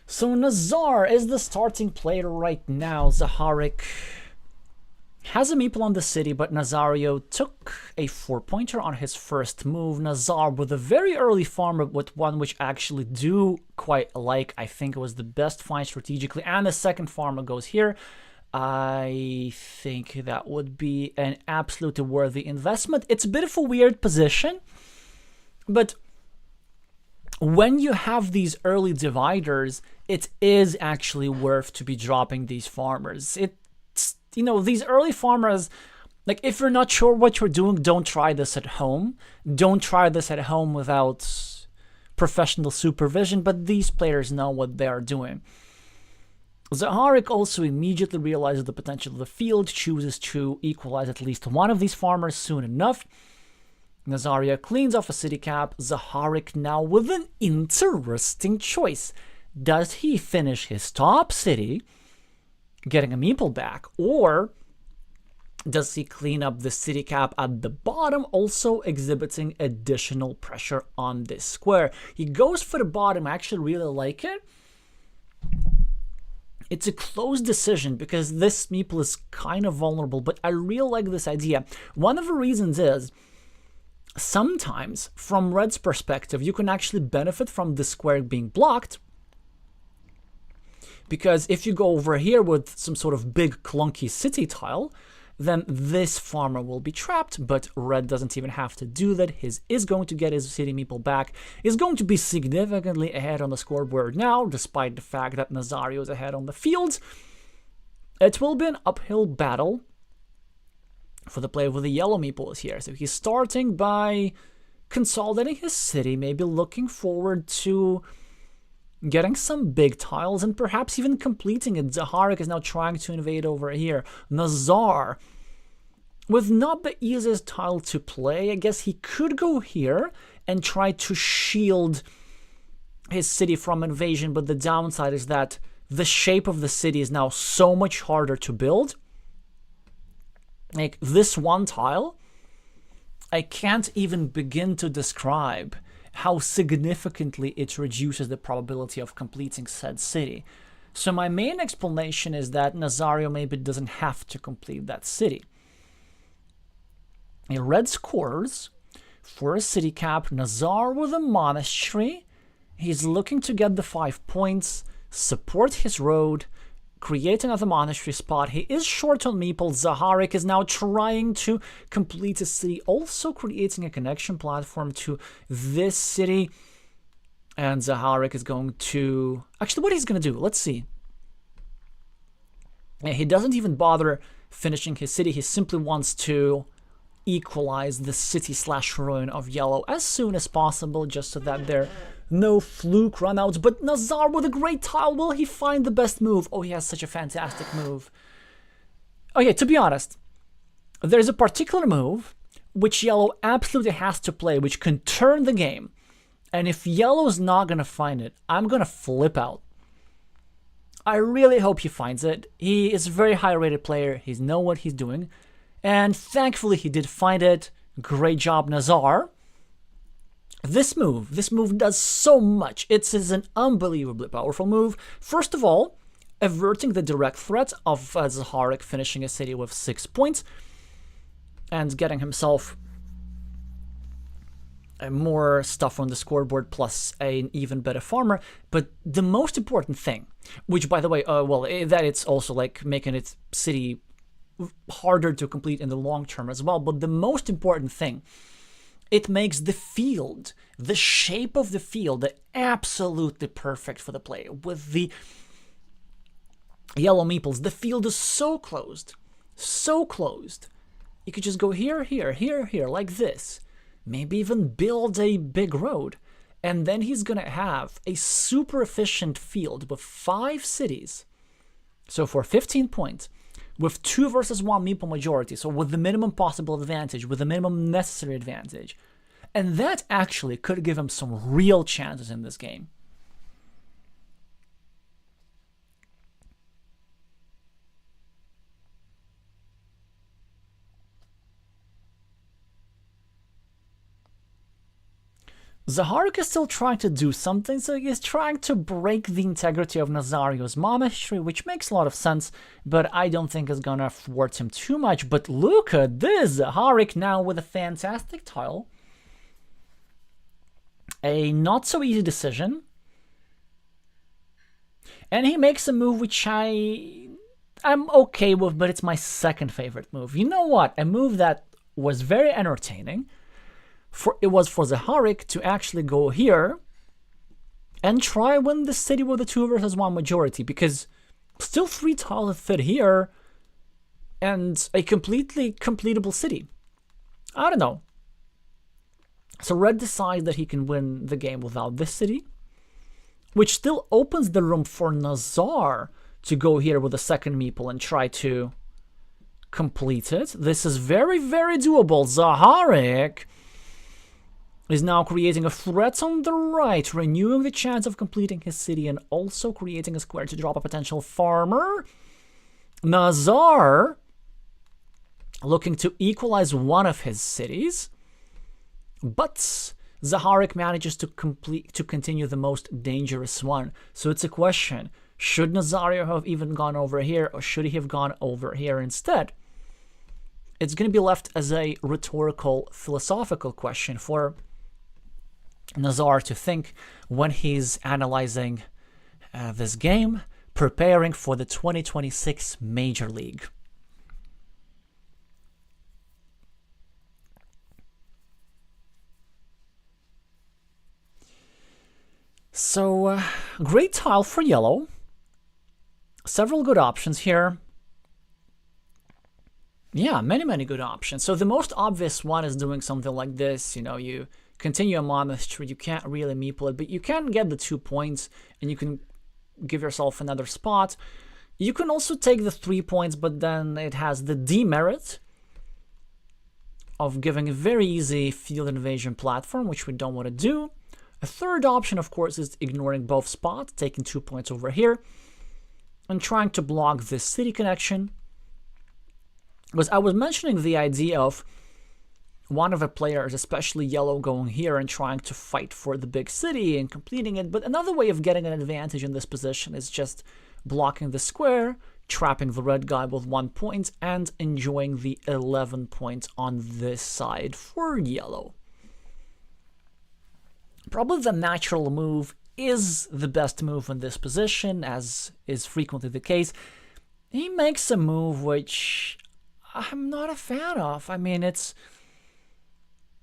So Nazar is the starting player right now. Zaharik has a meeple on the city, but Nazario took a 4-pointer on his first move. Nazar with a very early farmer, with one which I actually do quite like. I think it was the best find strategically. And the second farmer goes here. I think that would be an absolutely worthy investment. It's a bit of a weird position, but when you have these early dividers, it is actually worth to be dropping these farmers. You know, these early farmers, like, if you're not sure what you're doing, don't try this at home. Don't try this at home without professional supervision, but these players know what they are doing. Zaharik also immediately realizes the potential of the field, chooses to equalize at least one of these farmers soon enough. Nazario cleans off a city cap. Zaharik now with an interesting choice. Does he finish his top city, getting a meeple back, or does he clean up the city cap at the bottom, also exhibiting additional pressure on this square? He goes for the bottom. I actually really like it. It's a close decision because this meeple is kind of vulnerable, but I really like this idea. One of the reasons is sometimes, from Red's perspective, you can actually benefit from the square being blocked, because if you go over here with some sort of big clunky city tile, then this farmer will be trapped, but Red doesn't even have to do that. His is going to get his city meeple back, is going to be significantly ahead on the scoreboard now, despite the fact that Nazario is ahead on the field. It will be an uphill battle for the player with the yellow meeples here. So he's starting by consolidating his city, maybe looking forward to getting some big tiles and perhaps even completing it. Zaharik is now trying to invade over here. Nazar, with not the easiest tile to play, I guess he could go here and try to shield his city from invasion, but the downside is that the shape of the city is now so much harder to build. Like, this one tile, I can't even begin to describe how significantly it reduces the probability of completing said city. So my main explanation is that Nazario maybe doesn't have to complete that city. A Red scores for a city cap. Nazar with a monastery. He's looking to get the 5 points, support his road, create another monastery spot. He is short on meeple. Zaharik is now trying to complete a city, also creating a connection platform to this city. And Zaharik is going to... Actually, what he's going to do, let's see. Yeah, he doesn't even bother finishing his city. He simply wants to equalize the city/ruin of yellow as soon as possible, just so that there no fluke runouts. But Nazar with a great tile, will he find the best move? Oh, he has such a fantastic move. Okay, to be honest, there's a particular move which yellow absolutely has to play, which can turn the game. And if yellow's not going to find it, I'm going to flip out. I really hope he finds it. He is a very high-rated player. He knows what he's doing. And thankfully, he did find it. Great job, Nazar. This move does so much. It is an unbelievably powerful move. First of all, averting the direct threat of Zaharik finishing a city with 6 points and getting himself more stuff on the scoreboard plus an even better farmer. But the most important thing, which by the way, that it's also like making its city harder to complete in the long term as well. But the most important thing, it makes the field, the shape of the field, absolutely perfect for the player. With the yellow meeples, the field is so closed, so closed. You could just go here, here, here, here, like this. Maybe even build a big road. And then he's gonna have a super efficient field with 5 cities. So for 15 points, with 2 versus 1 meeple majority, so with the minimum possible advantage, with the minimum necessary advantage. And that actually could give him some real chances in this game. Zaharik is still trying to do something, so he's trying to break the integrity of Nazario's monastery, which makes a lot of sense, but I don't think it's gonna thwart him too much. But look at this, Zaharik now with a fantastic tile. A not so easy decision. And he makes a move which I'm okay with, but it's my second favorite move. You know what? A move that was very entertaining. It was for Zaharik to actually go here and try win the city with a 2 versus 1 majority, because still 3 tiles fit here and a completely completable city. I don't know. So Red decides that he can win the game without this city, which still opens the room for Nazar to go here with a second meeple and try to complete it. This is very, very doable. Zaharik is now creating a threat on the right, renewing the chance of completing his city and also creating a square to drop a potential farmer. Nazar looking to equalize one of his cities, but Zaharik manages to continue the most dangerous one. So it's a question, should Nazario have even gone over here, or should he have gone over here instead? It's going to be left as a rhetorical, philosophical question for Nazar to think when he's analyzing this game, preparing for the 2026 Major League. So, great tile for yellow. Several good options here. Yeah, many good options. So the most obvious one is doing something like this. You know, you continue a monastery, you can't really meeple it, but you can get the 2 points and you can give yourself another spot. You can also take the 3 points, but then it has the demerit of giving a very easy field invasion platform, which we don't want to do. A third option, of course, is ignoring both spots, taking 2 points over here, and trying to block this city connection. Because I was mentioning the idea of one of the players, especially yellow, going here and trying to fight for the big city and completing it. But another way of getting an advantage in this position is just blocking the square, trapping the red guy with 1 point, and enjoying the 11 points on this side for yellow. Probably the natural move is the best move in this position, as is frequently the case. He makes a move which I'm not a fan of. I mean, it's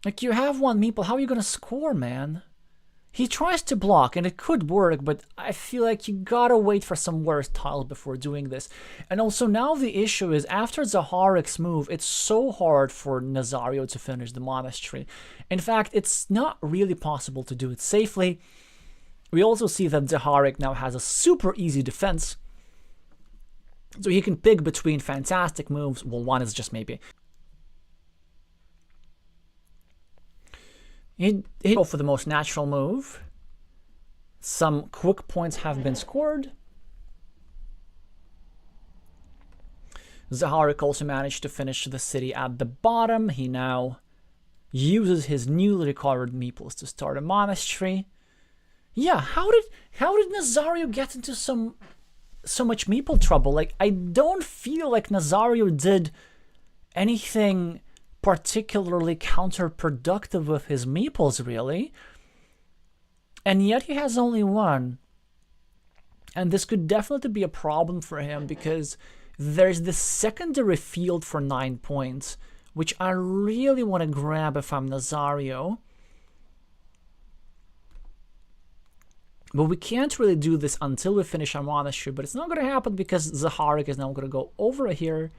like you have 1 meeple, how are you going to score, man? He tries to block, and it could work, but I feel like you gotta wait for some worse tiles before doing this. And also now the issue is, after Zaharik's move, it's so hard for Nazario to finish the monastery. In fact, it's not really possible to do it safely. We also see that Zaharik now has a super easy defense, so he can pick between fantastic moves. Well, one is just maybe. He'd go for the most natural move. Some quick points have been scored. Zaharik also managed to finish the city at the bottom. He now uses his newly recovered meeples to start a monastery. Yeah, how did Nazario get into so much meeple trouble? Like, I don't feel like Nazario did anything particularly counterproductive with his meeples, really. And yet he has only one. And this could definitely be a problem for him because there's the secondary field for 9 points, which I really want to grab if I'm Nazario. But we can't really do this until we finish our monastery, but it's not going to happen because Zaharik is now going to go over here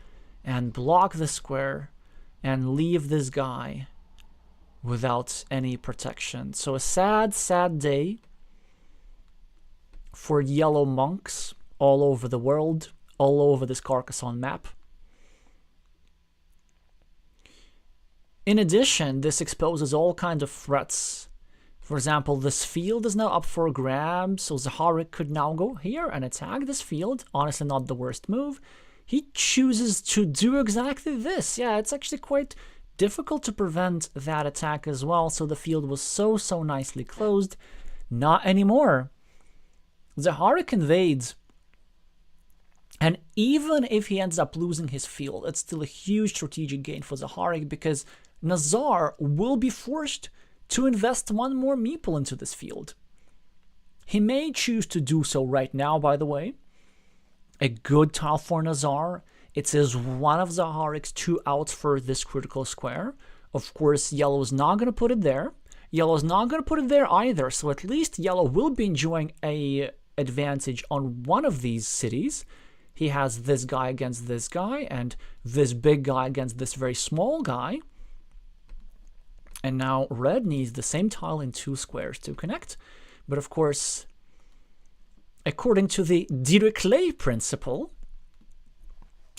and block the square and leave this guy without any protection. So a sad, sad day for yellow monks all over the world, all over this Carcassonne map. In addition, this exposes all kinds of threats. For example, this field is now up for grabs, so Zaharik could now go here and attack this field. Honestly, not the worst move. He chooses to do exactly this. Yeah, it's actually quite difficult to prevent that attack as well, so the field was so nicely closed. Not anymore. Zaharik invades, and even if he ends up losing his field, it's still a huge strategic gain for Zaharik because Nazar will be forced to invest one more meeple into this field. He may choose to do so right now, by the way. A good tile for Nazar. It is one of Zaharik's 2 outs for this critical square. Of course, yellow is not going to put it there. Yellow is not going to put it there either, so at least yellow will be enjoying a advantage on one of these cities. He has this guy against this guy, and this big guy against this very small guy. And now red needs the same tile in 2 squares to connect. But of course, according to the Dirichlet principle,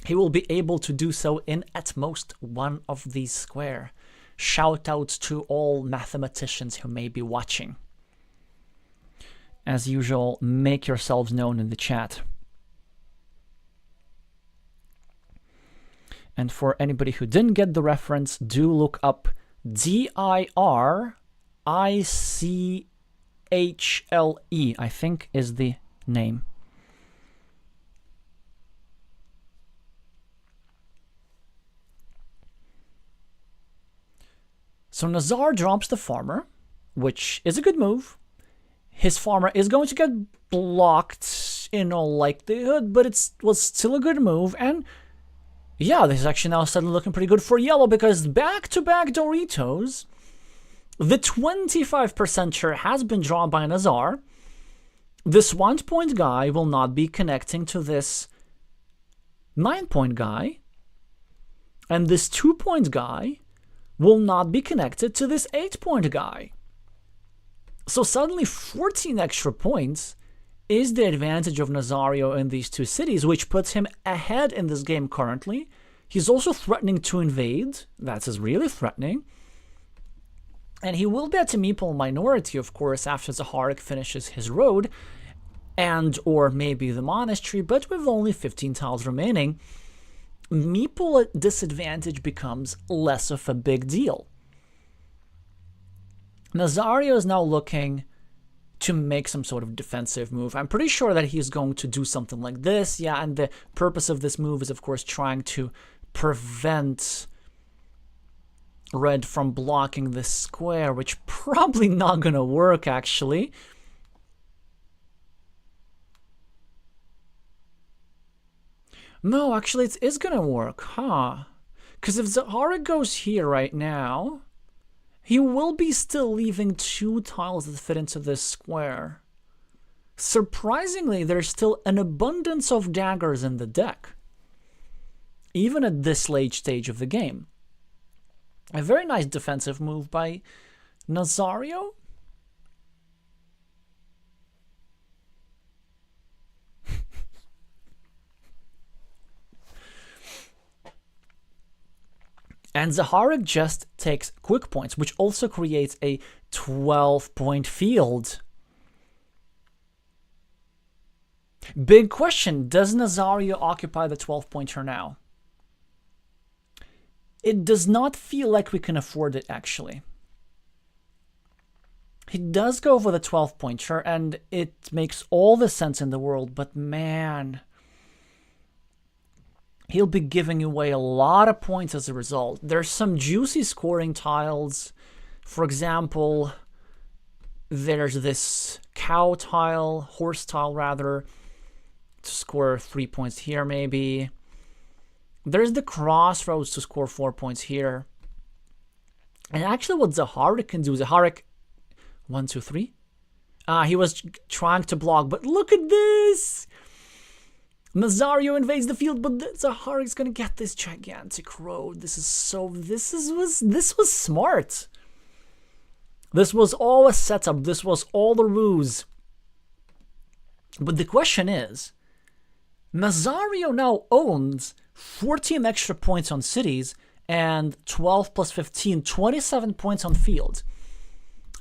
he will be able to do so in at most one of these squares. Shout out to all mathematicians who may be watching. As usual, make yourselves known in the chat. And for anybody who didn't get the reference, do look up Dirichle, I think is the name. So Nazar drops the farmer, which is a good move. His farmer is going to get blocked in all likelihood, but it was still a good move. And yeah, this is actually now suddenly looking pretty good for yellow because back-to-back Doritos, the 25% share has been drawn by Nazar. This 1-point guy will not be connecting to this 9-point guy, and this 2-point guy will not be connected to this 8-point guy. So suddenly 14 extra points is the advantage of Nazario in these 2 cities, which puts him ahead in this game currently. He's also threatening to invade. That is really threatening. And he will be at a meeple minority, of course, after Zaharik finishes his road, and or maybe the monastery, but with only 15 tiles remaining, meeple disadvantage becomes less of a big deal. Nazario is now looking to make some sort of defensive move. I'm pretty sure that he's going to do something like this. Yeah, and the purpose of this move is, of course, trying to prevent red from blocking this square, which probably not gonna work, actually. No, actually, it is gonna work, huh? Because if Zaharik goes here right now, he will be still leaving 2 tiles that fit into this square. Surprisingly, there's still an abundance of daggers in the deck, even at this late stage of the game. A very nice defensive move by Nazario. And Zaharik just takes quick points, which also creates a 12-point field. Big question, does Nazario occupy the 12-pointer now? It does not feel like we can afford it, actually. He does go for the 12-pointer, and it makes all the sense in the world, but man, he'll be giving away a lot of points as a result. There's some juicy scoring tiles. For example, there's this cow tile, horse tile rather, to score 3 points here maybe. There's the crossroads to score 4 points here. And actually what zaharik can do, zaharik, 1, 2, 3. He was trying to block, but look at this! Nazario invades the field, but zaharik's gonna get this gigantic road. This was smart. This was all a setup. This was all a ruse. But the question is, Nazario now owns 14 extra points on cities and 12 plus 15, 27 points on field.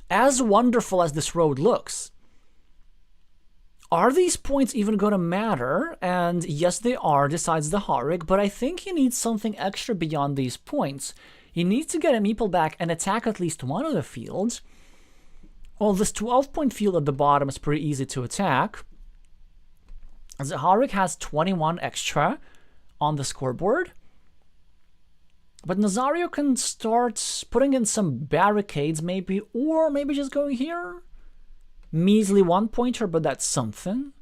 As wonderful as this road looks, are these points even going to matter? And yes, they are, decides the zaharik, but I think he needs something extra beyond these points. He needs to get a meeple back and attack at least one of the fields. Well, this 12-point field at the bottom is pretty easy to attack. Zaharik has 21 extra on the scoreboard. But Nazario can start putting in some barricades maybe, or maybe just going here. Measly 1-pointer, but that's something.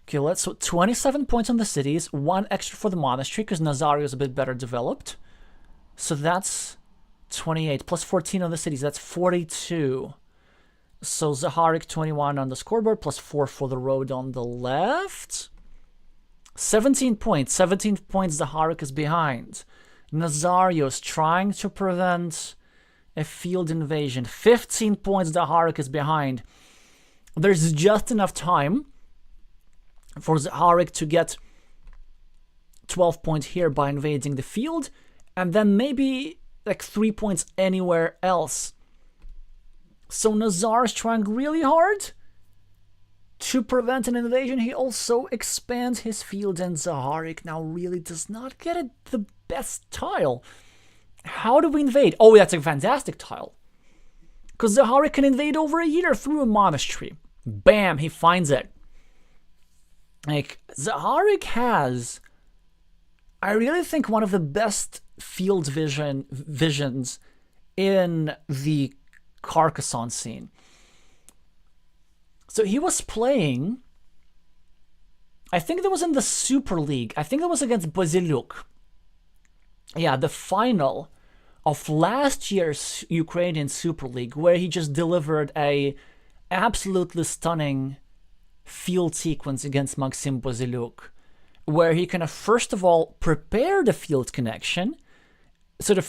Okay, so 27 points on the cities, 1 extra for the monastery, because Nazario is a bit better developed. So that's 28, plus 14 on the cities, that's 42. So zaharik 21 on the scoreboard, plus 4 for the road on the left. 17 points zaharik is behind. Nazario's trying to prevent a field invasion. 15 points zaharik is behind. There's just enough time for zaharik to get 12 points here by invading the field, and then maybe like 3 points anywhere else. So Nazar is trying really hard to prevent an invasion. He also expands his field, and zaharik now really does not get the best tile. How do we invade? Oh, that's a fantastic tile. Because zaharik can invade over here through a monastery. Bam, he finds it. Like, zaharik has, I really think, one of the best field visions in the Carcassonne scene. So he was playing, I think that was in the Super League. I think that was against Basiliuk. Yeah, the final of last year's Ukrainian Super League, where he just delivered a absolutely stunning field sequence against Maxim Basiliuk, where he kind of first of all prepared a field connection.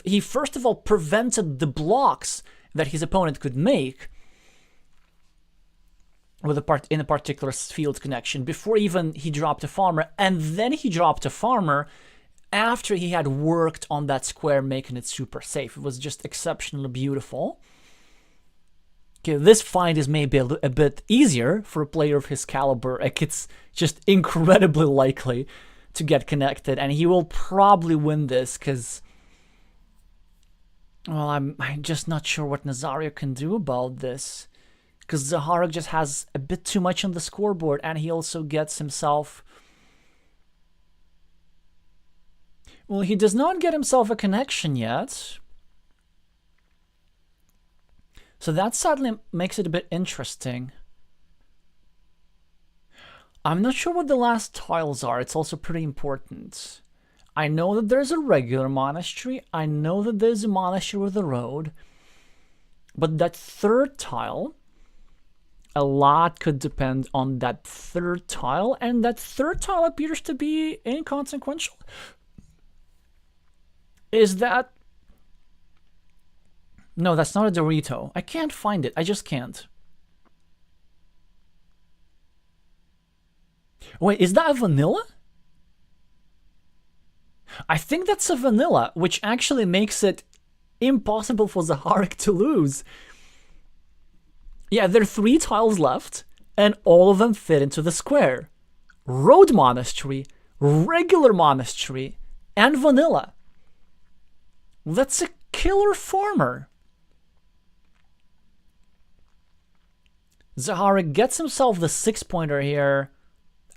He first of all prevented the blocks that his opponent could make in a particular field connection before even he dropped a farmer, and then he dropped a farmer after he had worked on that square, making it super safe. It was just exceptionally beautiful. Okay, this find is maybe a bit easier for a player of his caliber. Like, it's just incredibly likely to get connected, and he will probably win this because, well, I'm just not sure what Nazario can do about this, because zaharik just has a bit too much on the scoreboard, and he also gets himself... Well, he does not get himself a connection yet. So that sadly makes it a bit interesting. I'm not sure what the last tiles are. It's also pretty important. I know that there's a regular monastery. I know that there's a monastery with a road. But that third tile, a lot could depend on that third tile. And that third tile appears to be inconsequential. Is that... No, that's not a Dorito. I can't find it. I just can't. Wait, is that a vanilla? I think that's a vanilla, which actually makes it impossible for zaharik to lose. Yeah, there are 3 tiles left, and all of them fit into the square. Road monastery, regular monastery, and vanilla. That's a killer farmer. Zaharik gets himself the 6-pointer here,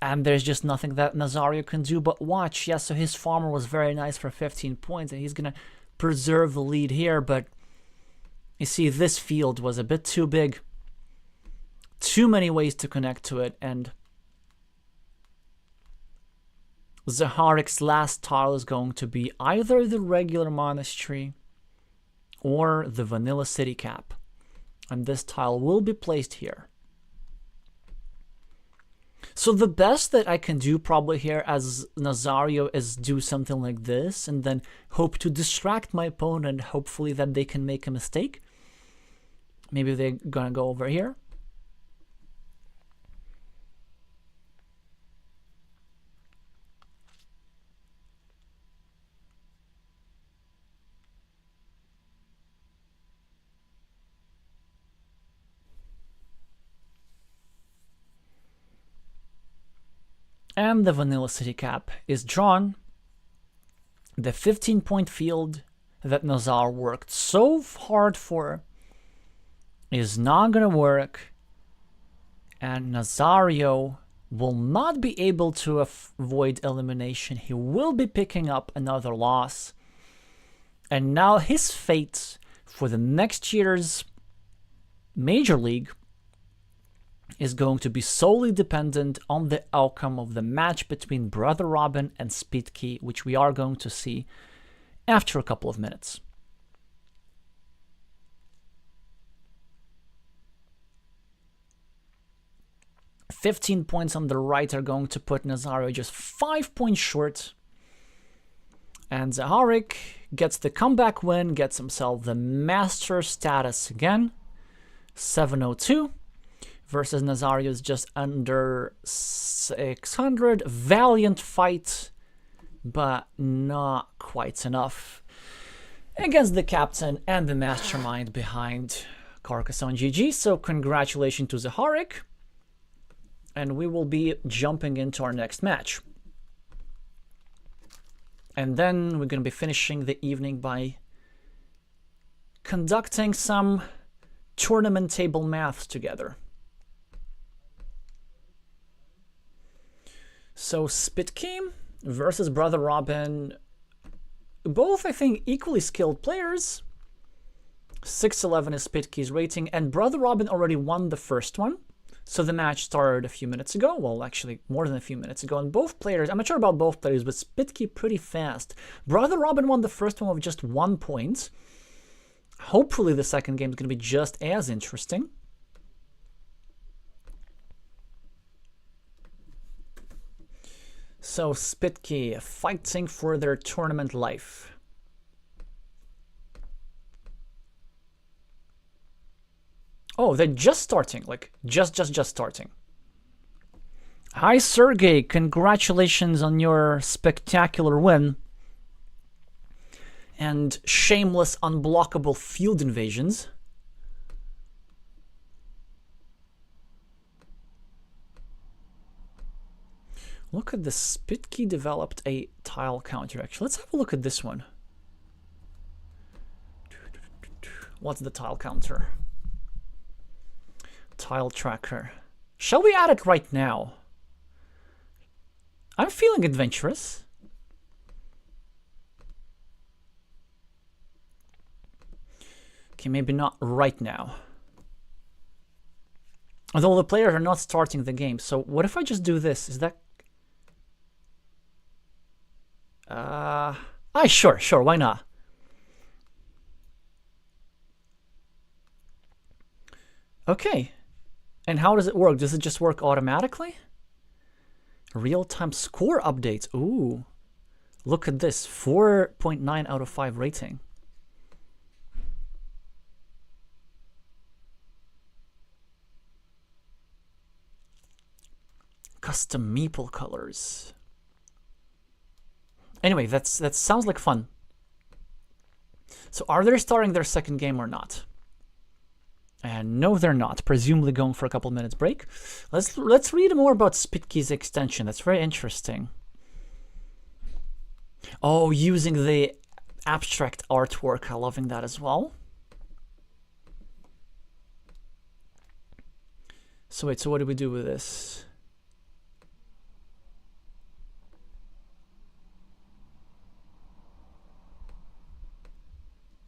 and there's just nothing that Nazario can do but watch. Yeah, so his farmer was very nice for 15 points, and he's going to preserve the lead here, but you see, this field was a bit too big. Too many ways to connect to it, and Zaharik's last tile is going to be either the regular monastery or the vanilla city cap. And this tile will be placed here. So the best that I can do probably here as Nazario is do something like this and then hope to distract my opponent, hopefully that they can make a mistake. Maybe they're gonna go over here. And the vanilla city cap is drawn. The 15-point field that Nazar worked so hard for is not going to work. And Nazario will not be able to avoid elimination. He will be picking up another loss. And now his fate for the next year's Major League is going to be solely dependent on the outcome of the match between Brother Robin and Spitki, which we are going to see after a couple of minutes. "15 points on the right are going to put Nazario just 5 points short. And Zaharik gets the comeback win, gets himself the master status again, 702. Versus Nazario's just under 600. Valiant fight, but not quite enough against the captain and the mastermind behind Carcassonne GG. So congratulations to Zaharik. And we will be jumping into our next match. And then we're going to be finishing the evening by conducting some tournament table maths together. So Spitki versus Brother Robin, both I think equally skilled players. 611 is Spitki's rating, and Brother Robin already won the first one. So the match started a few minutes ago, well actually more than a few minutes ago, and both players, I'm not sure about both players, but Spitki pretty fast. Brother Robin won the first one with just 1 point. Hopefully the second game is going to be just as interesting. So Spitki fighting for their tournament life. Oh, they're just starting, like just starting. Hi Sergey, congratulations on your spectacular win. And shameless unblockable field invasions. Look at this. Spitki developed a tile counter, actually. Let's have a look at this one. What's the tile counter? Tile tracker. Shall we add it right now? I'm feeling adventurous. Okay, maybe not right now. Although the players are not starting the game. So what if I just do this? Is that... Sure, why not? Okay. And how does it work? Does it just work automatically? Real-time score updates. Ooh. Look at this. 4.9 out of 5 rating. Custom meeple colors. Anyway, that sounds like fun. So are they starting their second game or not? And no, they're not. Presumably going for a couple minutes break. Let's read more about Spitki's extension. That's very interesting. Oh, using the abstract artwork. I'm loving that as well. So wait, so what do we do with this?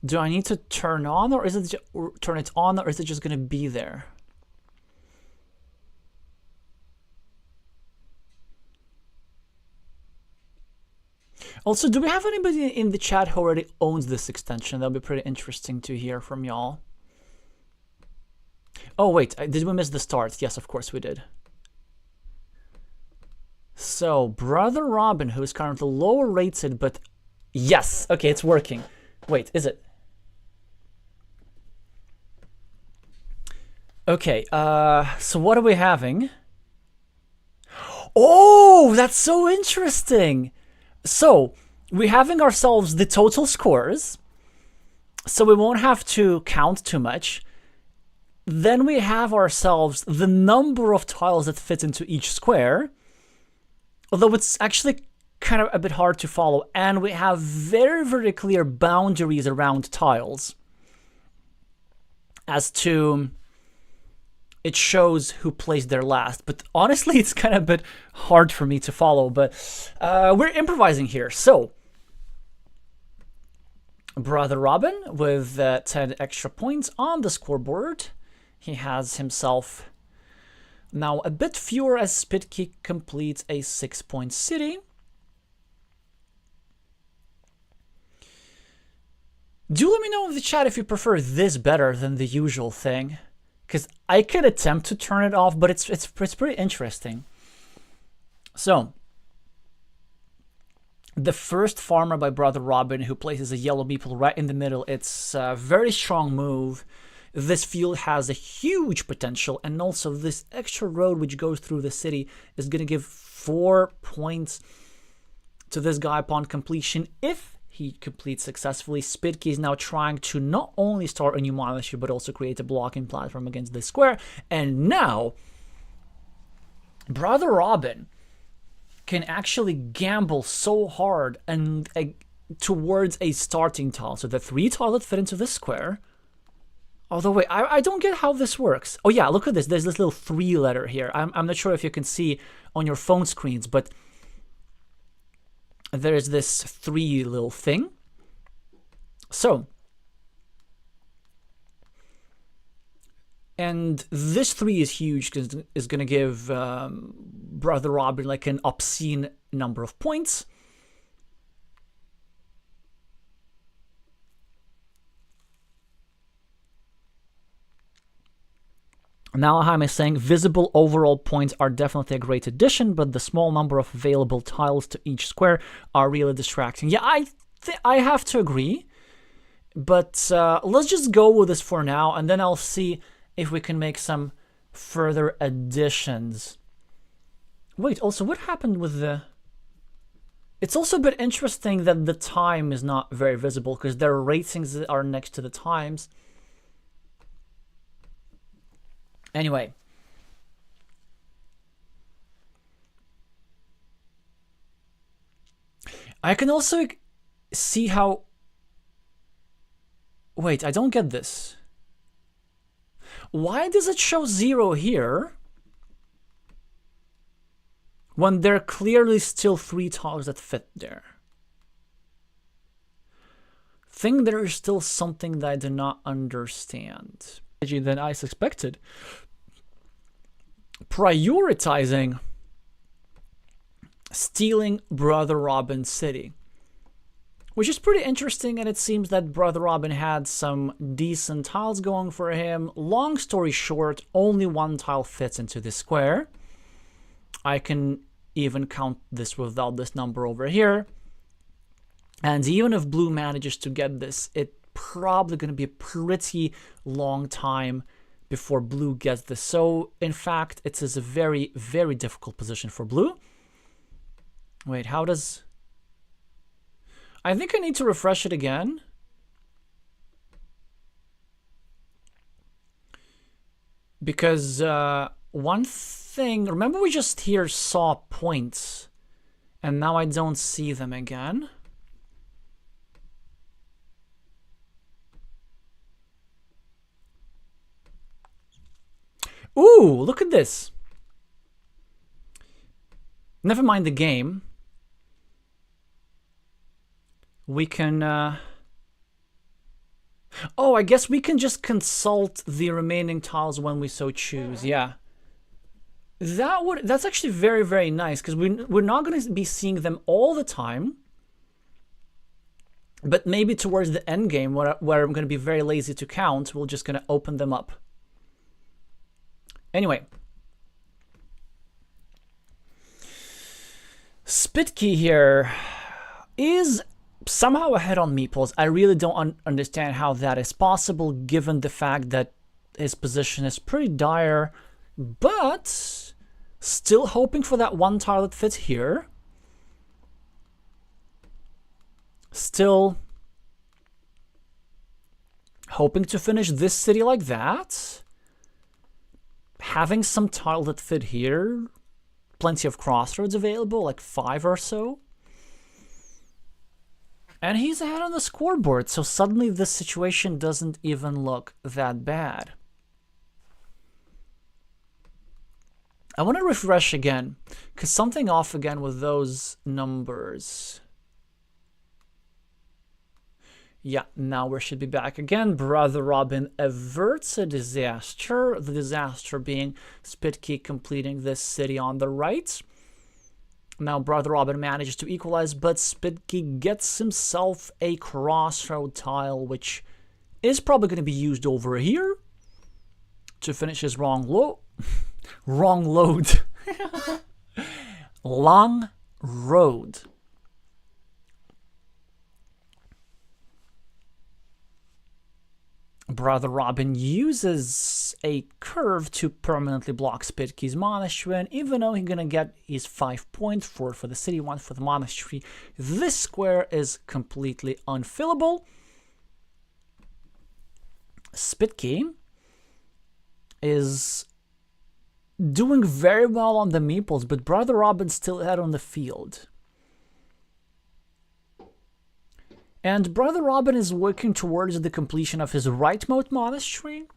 Do I need to turn on, or is it turn it on, or is it just gonna be there? Also, do we have anybody in the chat who already owns this extension? That'll be pretty interesting to hear from y'all. Oh wait, did we miss the start? Yes, of course we did. So, Brother Robin, who is currently lower rated, but yes, okay, it's working. Wait, is it? Okay, so what are we having? Oh, that's so interesting. So, we're having ourselves the total scores, so we won't have to count too much. Then we have ourselves the number of tiles that fit into each square, although it's actually kind of a bit hard to follow, and we have very, very clear boundaries around tiles as to it shows who placed there last. But honestly, it's kind of a bit hard for me to follow, but we're improvising here. So, Brother Robin with 10 extra points on the scoreboard. He has himself now a bit fewer as Spitki completes a 6-point city. Do let me know in the chat if you prefer this better than the usual thing, because I could attempt to turn it off, but it's pretty interesting. So, the first farmer by Brother Robin, who places a yellow meeple right in the middle, it's a very strong move. This field has a huge potential, and also this extra road which goes through the city is going to give 4 points to this guy upon completion. If he completes successfully, Spitki is now trying to not only start a new monastery, but also create a blocking platform against this square. And now, Brother Robin can actually gamble so hard and towards a starting tile. So the 3 tiles that fit into this square. Although, wait, I don't get how this works. Oh yeah, look at this. There's this little 3 letter here. I'm not sure if you can see on your phone screens, but there's this 3 little thing. So, and this 3 is huge because it's going to give Brother Robin like an obscene number of points. Nalheim is saying visible overall points are definitely a great addition, but the small number of available tiles to each square are really distracting. Yeah, I have to agree, but let's just go with this for now, and then I'll see if we can make some further additions. Wait, also, what happened with the... It's also a bit interesting that the time is not very visible, because their ratings are next to the times. Anyway. I can also see how... Wait, I don't get this. Why does it show 0 here when there are clearly still 3 tiles that fit there? Think there is still something that I do not understand than I suspected. Prioritizing stealing Brother Robin's city, which is pretty interesting, and it seems that Brother Robin had some decent tiles going for him. Long story short, only 1 tile fits into this square. I can even count this without this number over here. And even if blue manages to get this, it's probably going to be a pretty long time before blue gets this. So, in fact, it is a very, very difficult position for blue. Wait, how does... I think I need to refresh it again. Because one thing... Remember we just here saw points, and now I don't see them again. Ooh, look at this. Never mind the game. We can... Oh, I guess we can just consult the remaining tiles when we so choose. Yeah. That's actually very, very nice, because we're not going to be seeing them all the time. But maybe towards the end game, where I'm going to be very lazy to count, we're just going to open them up. Anyway. Spitki here is somehow ahead on Meeples. I really don't understand how that is possible, given the fact that his position is pretty dire. But still hoping for that one tile that fits here. Still hoping to finish this city like that. Having some tile that fit here. Plenty of crossroads available, like 5 or so. And he's ahead on the scoreboard, so suddenly this situation doesn't even look that bad. I want to refresh again, because something off again with those numbers. Yeah, now we should be back again. Brother Robin averts a disaster. The disaster being Spitki completing this city on the right. Now Brother Robin manages to equalize, but Spitki gets himself a crossroad tile, which is probably going to be used over here to finish his wrong load. Long road. Brother Robin uses a curve to permanently block Spitki's monastery, and even though he's gonna get his 5 points for the city, 1 for the monastery, this square is completely unfillable. Spitki is doing very well on the meeples, but Brother Robin still ahead on the field. And Brother Robin is working towards the completion of his rightmost monastery.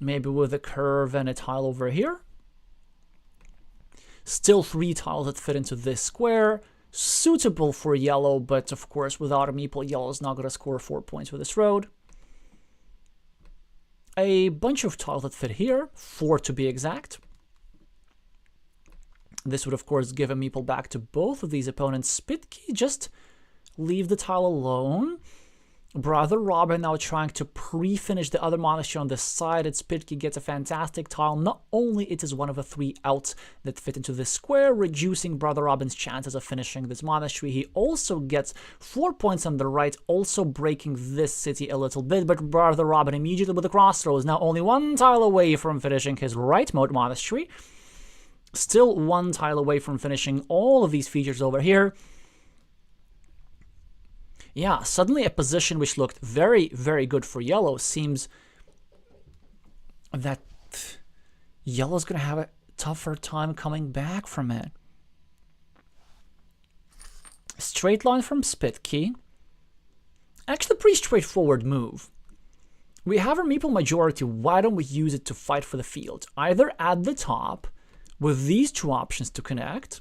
Maybe with a curve and a tile over here. Still 3 tiles that fit into this square. Suitable for yellow, but of course without a meeple, yellow is not going to score 4 points with this road. A bunch of tiles that fit here, 4 to be exact. This would of course give a meeple back to both of these opponents. Spitki just leave the tile alone. Brother Robin now trying to pre-finish the other monastery on the side. Spitki gets a fantastic tile. Not only it is one of the 3 outs that fit into this square, reducing Brother Robin's chances of finishing this monastery, he also gets 4 points on the right, also breaking this city a little bit. But Brother Robin immediately with the crossroads, now only 1 tile away from finishing his rightmost monastery. Still 1 tile away from finishing all of these features over here. Yeah, suddenly a position which looked very, very good for yellow seems that yellow's going to have a tougher time coming back from it. Straight line from Spitki. Actually, a pretty straightforward move. We have our meeple majority, why don't we use it to fight for the field? Either at the top, with these 2 options to connect,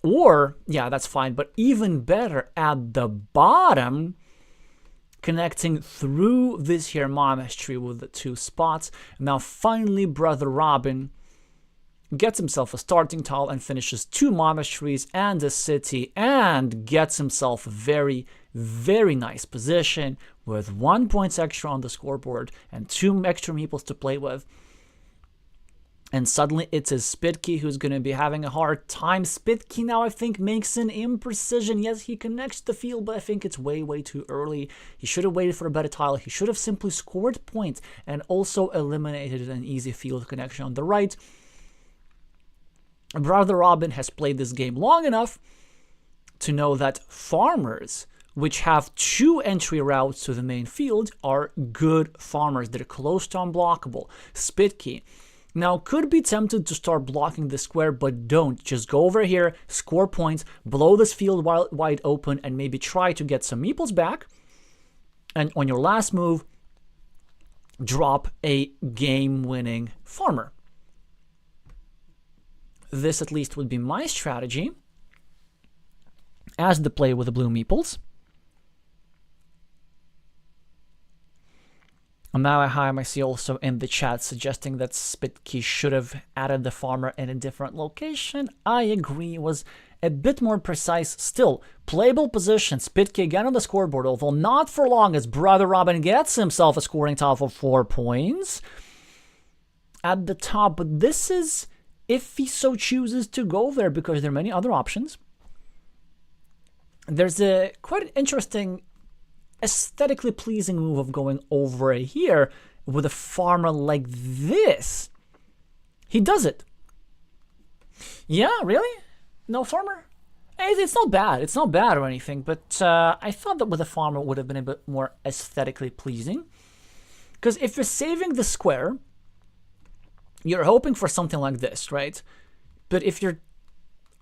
or, yeah, that's fine, but even better, at the bottom, connecting through this here monastery with the 2 spots. Now, finally, Brother Robin gets himself a starting tile and finishes 2 monasteries and a city, and gets himself a very, very nice position with 1 point extra on the scoreboard and 2 extra meeples to play with. And suddenly it is Spitki who's going to be having a hard time. Spitki now, I think, makes an imprecision. Yes, he connects the field, but I think it's way, way too early. He should have waited for a better tile. He should have simply scored points and also eliminated an easy field connection on the right. Brother Robin has played this game long enough to know that farmers, which have 2 entry routes to the main field, are good farmers. They're close to unblockable. Spitki now could be tempted to start blocking the square, but don't. Just go over here, score points, blow this field wide open, and maybe try to get some meeples back. And on your last move, drop a game-winning farmer. This at least would be my strategy as the play with the blue meeples. And now I see also in the chat suggesting that Spitki should have added the farmer in a different location. I agree, it was a bit more precise. Still, playable position. Spitki again on the scoreboard, although not for long, as Brother Robin gets himself a scoring tile of 4 points at the top. But this is if he so chooses to go there, because there are many other options. There's a quite interesting, aesthetically pleasing move of going over here with a farmer like this. He does it. Yeah, really? No farmer? It's not bad. It's not bad or anything, but I thought that with a farmer would have been a bit more aesthetically pleasing. Because if you're saving the square, you're hoping for something like this, right? But if you're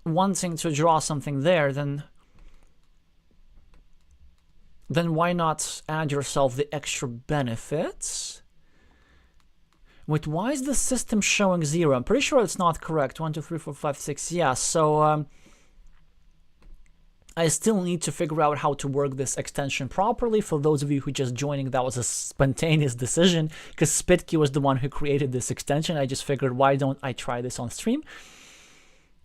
wanting to draw something there, then why not add yourself the extra benefits? Wait, why is the system showing 0? I'm pretty sure it's not correct. 1, 2, 3, 4, 5, 6. Yeah, so I still need to figure out how to work this extension properly. For those of you who are just joining, that was a spontaneous decision because Spitki was the one who created this extension. I just figured, why don't I try this on stream?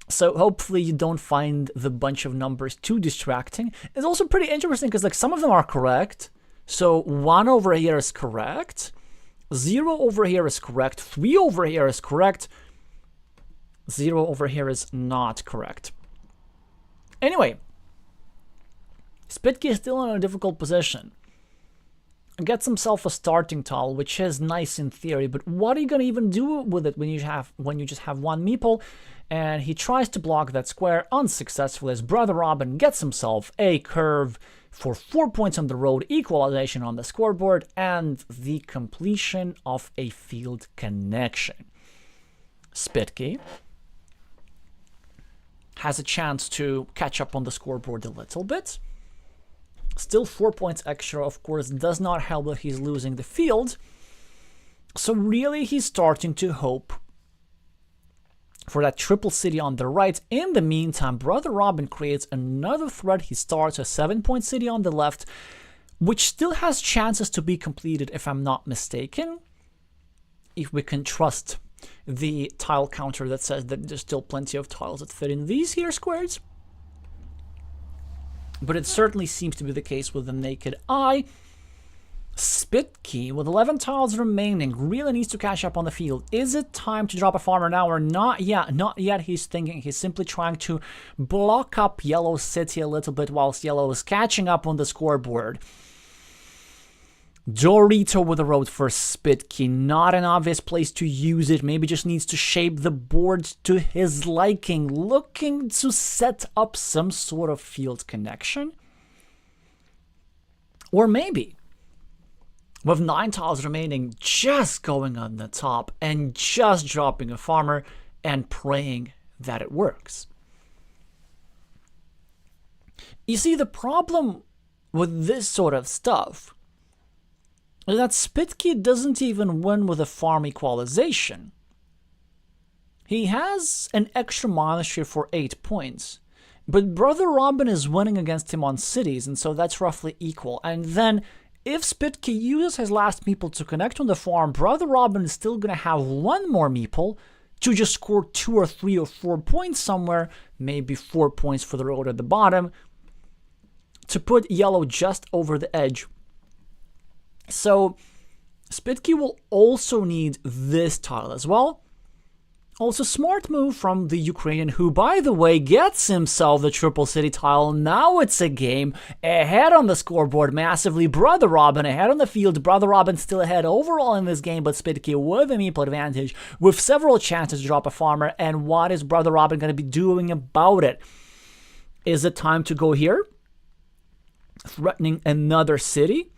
So hopefully you don't find the bunch of numbers too distracting. It's also pretty interesting because like some of them are correct. So 1 over here is correct. 0 over here is correct. 3 over here is correct. 0 over here is not correct. Anyway, Spitki is still in a difficult position. Gets himself a starting tile, which is nice in theory, but what are you gonna even do with it when you just have 1 meeple? And he tries to block that square unsuccessfully as Brother Robin gets himself a curve for 4 points on the road, equalization on the scoreboard, and the completion of a field connection. Spitki has a chance to catch up on the scoreboard a little bit. Still 4 points extra, of course, does not help that he's losing the field. So really he's starting to hope for that triple city on the right. In the meantime, Brother Robin creates another threat. He starts a 7-point city on the left, which still has chances to be completed if I'm not mistaken. If we can trust the tile counter that says that there's still plenty of tiles that fit in these here squares. But it certainly seems to be the case with the naked eye. Spitki, with 11 tiles remaining, really needs to catch up on the field. Is it time to drop a farmer now or not? Yeah, not yet, he's thinking. He's simply trying to block up Yellow City a little bit whilst Yellow is catching up on the scoreboard. Dorito with a road for Spitki. Not an obvious place to use it. Maybe just needs to shape the board to his liking. Looking to set up some sort of field connection. Or maybe, with 9 tiles remaining, just going on the top and just dropping a farmer and praying that it works. You see, the problem with this sort of stuff is that Spitki doesn't even win with a farm equalization. He has an extra monastery for 8 points, but Brother Robin is winning against him on cities, and so that's roughly equal. And then if Spitki uses his last meeple to connect on the farm, Brother Robin is still going to have 1 more meeple to just score 2 or 3 or 4 points somewhere, maybe 4 points for the road at the bottom, to put Yellow just over the edge. So Spitki will also need this tile as well. Also, smart move from the Ukrainian, who, by the way, gets himself the triple city tile. Now it's a game ahead on the scoreboard massively. Brother Robin ahead on the field. Brother Robin still ahead overall in this game, but Spitki with a meeple advantage with several chances to drop a farmer. And what is Brother Robin going to be doing about it? Is it time to go here? Threatening another city?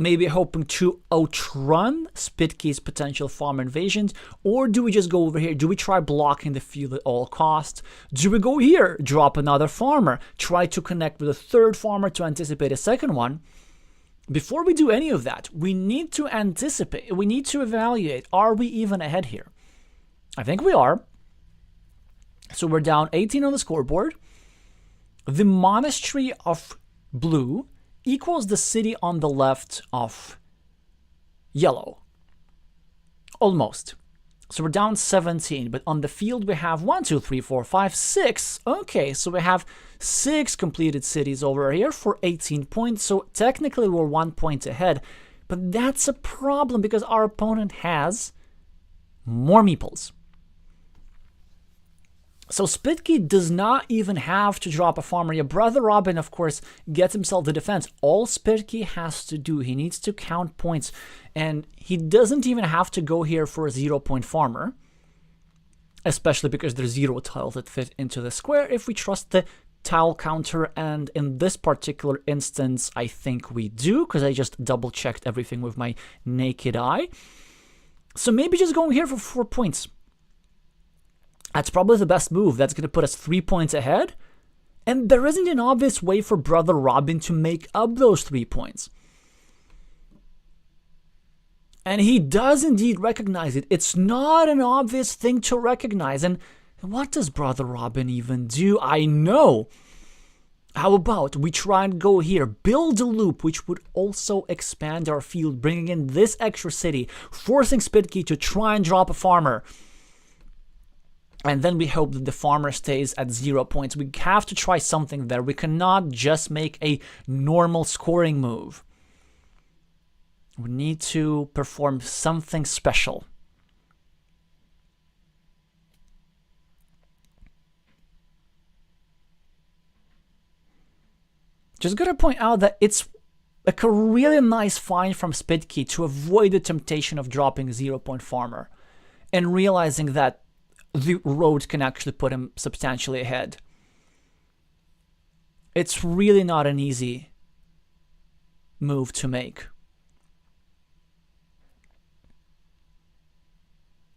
Maybe hoping to outrun Spitki's potential farm invasions, or do we just go over here? Do we try blocking the field at all costs? Do we go here, drop another farmer, try to connect with a third farmer to anticipate a second one? before we do any of that, we need to anticipate, we need to evaluate, are we even ahead here? I think we are. So we're down 18 on the scoreboard. The monastery of blue equals the city on the left of yellow. Almost. So we're down 17, but on the field we have 1, 2, 3, 4, 5, 6. Okay, so we have 6 completed cities over here for 18 points. So technically we're 1 point ahead, but that's a problem because our opponent has more meeples. So Spitki does not even have to drop a farmer. Your brother Robin, of course, gets himself the defense. All Spitki has to do, he needs to count points. And he doesn't even have to go here for a 0-point farmer. Especially because there's 0 tiles that fit into the square if we trust the tile counter. And in this particular instance, I think we do, because I just double-checked everything with my naked eye. So maybe just going here for 4 points. That's probably the best move. That's going to put us 3 points ahead. And there isn't an obvious way for Brother Robin to make up those 3 points. And he does indeed recognize it. It's not an obvious thing to recognize. And what does Brother Robin even do? I know. How about we try and go here, build a loop, which would also expand our field, bringing in this extra city, forcing Spitki to try and drop a farmer. And then we hope that the farmer stays at 0 points. We have to try something there. We cannot just make a normal scoring move. We need to perform something special. Just gotta point out that it's like a really nice find from Spitki to avoid the temptation of dropping 0-point farmer and realizing that the road can actually put him substantially ahead. It's really not an easy move to make.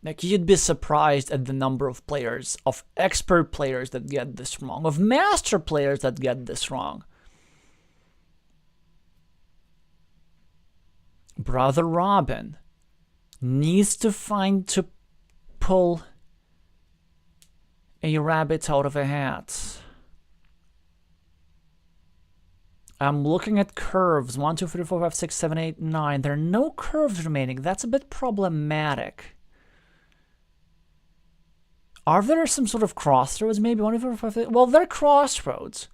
Like, you'd be surprised at the number of players, of expert players that get this wrong, of master players that get this wrong. Brother Robin needs to pull a rabbit out of a hat. I'm looking at curves. 1, 2, 3, 4, 5, 6, 7, 8, 9. There are no curves remaining. That's a bit problematic. Are there some sort of crossroads? Maybe 1, 2, 3, 4, 5, 6. Well, they're crossroads.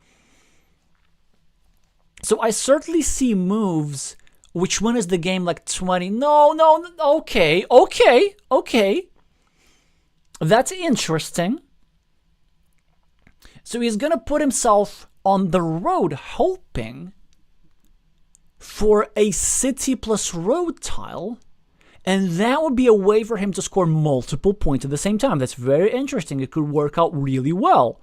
So I certainly see moves which win is the game like 20. No, okay. That's interesting. So he's going to put himself on the road, hoping for a city plus road tile. And that would be a way for him to score multiple points at the same time. That's very interesting. It could work out really well.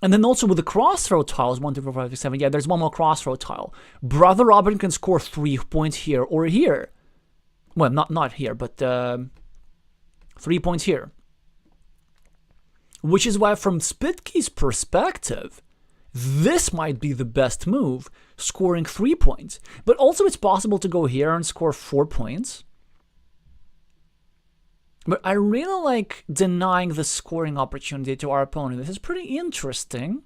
And then also with the crossroad tiles, 1, 2, 4, 5, 6, 7. Yeah, there's one more crossroad tile. Brother Robin can score 3 points here or here. Well, not here, but 3 points here. Which is why, from Spitki's perspective, this might be the best move, scoring 3 points. But also it's possible to go here and score 4 points. But I really like denying the scoring opportunity to our opponent. This is pretty interesting.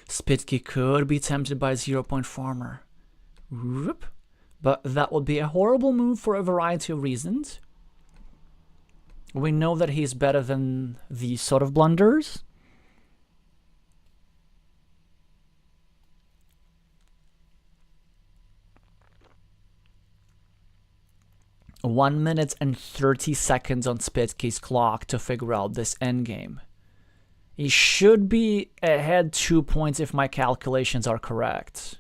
Spitki could be tempted by a 0-point farmer. Whoop. But that would be a horrible move for a variety of reasons. We know that he's better than these sort of blunders. One minute and 30 seconds on Spitki's clock to figure out this endgame. He should be ahead 2 points if my calculations are correct.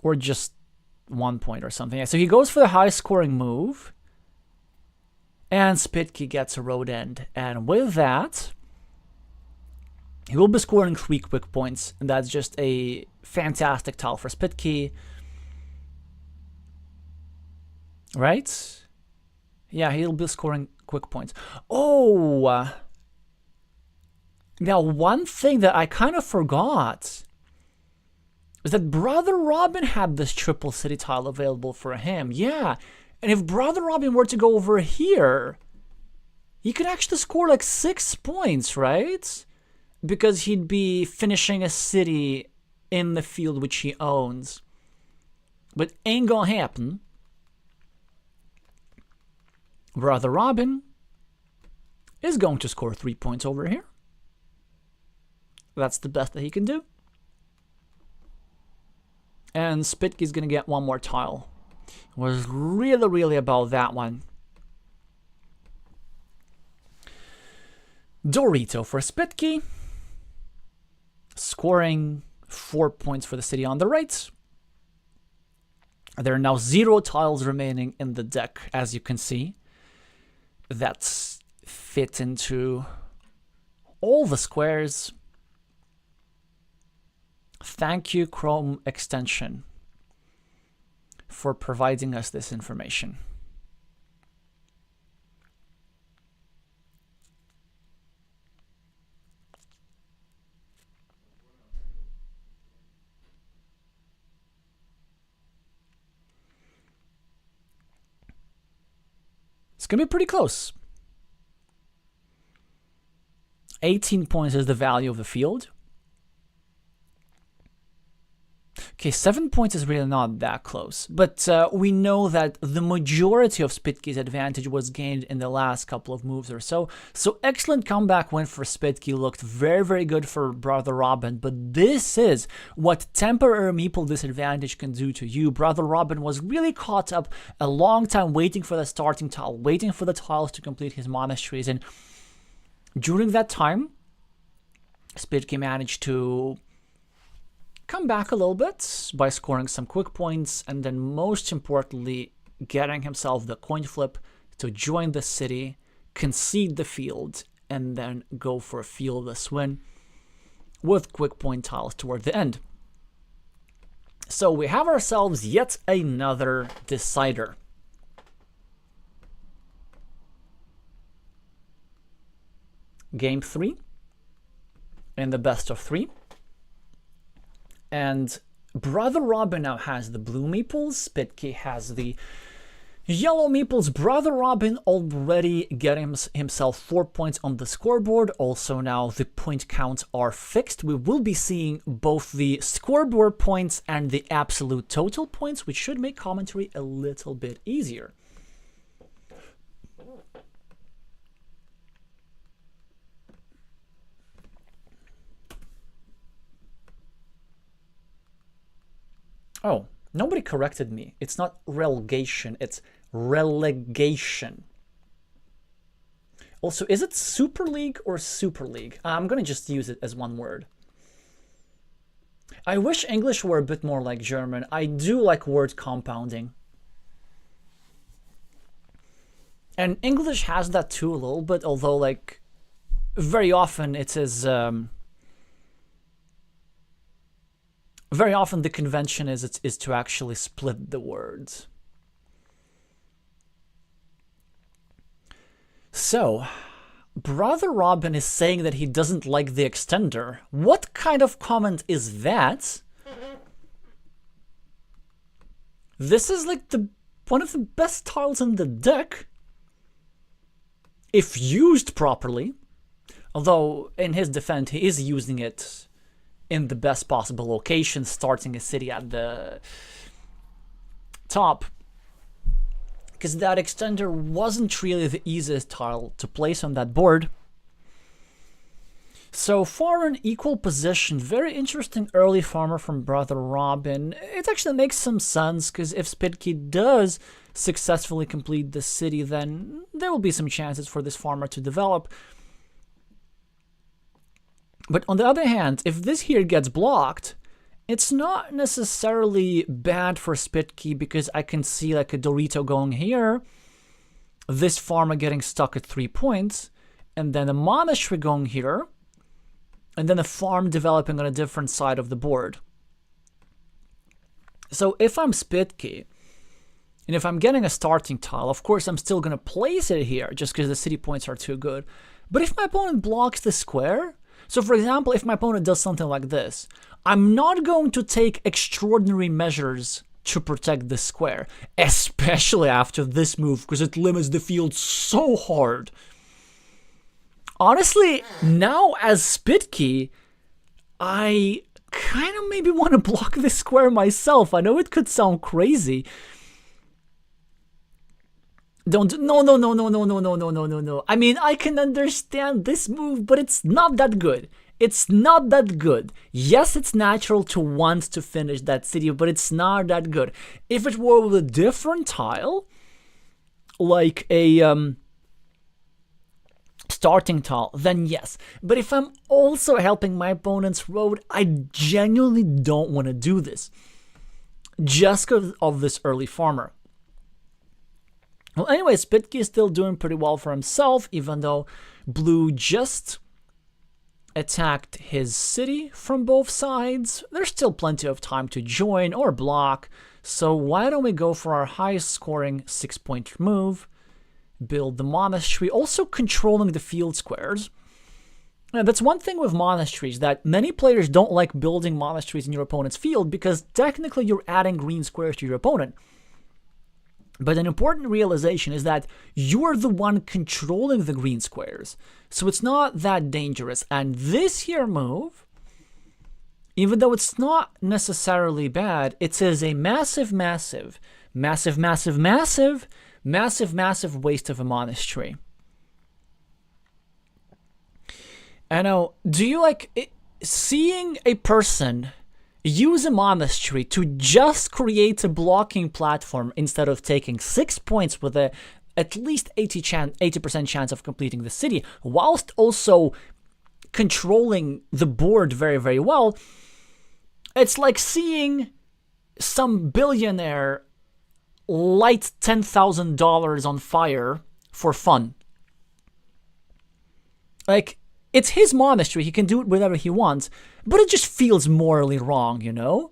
Or just 1 point or something. So he goes for the high scoring move. And Spitki gets a road end. And with that, he will be scoring 3 quick points. And that's just a fantastic tile for Spitki. Right? Yeah, he'll be scoring quick points. Oh! Now, one thing that I kind of forgot is that Brother Robin had this triple city tile available for him. Yeah, and if Brother Robin were to go over here, he could actually score like 6 points, right? Because he'd be finishing a city in the field which he owns. But ain't gonna happen. Brother Robin is going to score 3 points over here. That's the best that he can do. And Spitki's gonna get one more tile. Was really about that one. Dorito for Spitki. Scoring 4 points for the city on the right. There are now 0 tiles remaining in the deck, as you can see. That's fit into all the squares. Thank you, Chrome extension, for providing us this information. It's going to be pretty close. 18 points is the value of the field. Okay, 7 points is really not that close, but we know that the majority of Spitki's advantage was gained in the last couple of moves or so. So excellent comeback win for Spitki, looked very good for Brother Robin, but this is what temporary meeple disadvantage can do to you. Brother Robin was really caught up a long time waiting for the starting tile, waiting for the tiles to complete his monasteries, and during that time, Spitki managed to come back a little bit by scoring some quick points, and then most importantly, getting himself the coin flip to join the city, concede the field, and then go for a fieldless win with quick point tiles toward the end. So we have ourselves yet another decider. Game 3 in the best of 3. And Brother Robin now has the blue meeples, Spitki has the yellow meeples. Brother Robin already getting himself 4 points on the scoreboard. Also now the point counts are fixed. We will be seeing both the scoreboard points and the absolute total points, which should make commentary a little bit easier. Oh, nobody corrected me. It's not relegation, it's relegation. Also, is it Super League or Super League? I'm gonna just use it as one word. I wish English were a bit more like German. I do like word compounding. And English has that too a little bit, although like very often it is very often the convention is to actually split the words. So, Brother Robin is saying that he doesn't like the extender. What kind of comment is that? This is like one of the best tiles in the deck, if used properly. Although, in his defense, he is using it in the best possible location, starting a city at the top. Because that extender wasn't really the easiest tile to place on that board. So far an equal position. Very interesting early farmer from Brother Robin. It actually makes some sense, because if Spitki does successfully complete the city, then there will be some chances for this farmer to develop. But on the other hand, if this here gets blocked, it's not necessarily bad for Spitki, because I can see like a Dorito going here, this farmer getting stuck at 3 points, and then a monastery going here, and then a farm developing on a different side of the board. So if I'm Spitki, and if I'm getting a starting tile, of course I'm still going to place it here, just because the city points are too good. But if my opponent blocks the square, So for example, if my opponent does something like this, I'm not going to take extraordinary measures to protect this square, especially after this move, because it limits the field so hard. Honestly, now as Spitki, I kind of maybe want to block this square myself. I know it could sound crazy. No. I mean, I can understand this move, but it's not that good. It's not that good. Yes, it's natural to want to finish that city, but it's not that good. If it were with a different tile, like a starting tile, then yes. But if I'm also helping my opponent's road, I genuinely don't want to do this. Just because of this early farmer. Well, anyway, Spitki is still doing pretty well for himself, even though blue just attacked his city from both sides. There's still plenty of time to join or block, so why don't we go for our highest scoring 6-point move, build the monastery, also controlling the field squares. Now, that's one thing with monasteries, that many players don't like building monasteries in your opponent's field because technically you're adding green squares to your opponent. But an important realization is that you're the one controlling the green squares, so it's not that dangerous. And this here move, even though it's not necessarily bad, it is a massive waste of a monastery. I know, do you like seeing a person use a monastery to just create a blocking platform instead of taking 6 points with a at least 80% chance of completing the city, whilst also controlling the board very, very well? It's like seeing some billionaire light $10,000 on fire for fun. Like, it's his monastery, he can do it whenever he wants, but it just feels morally wrong, you know?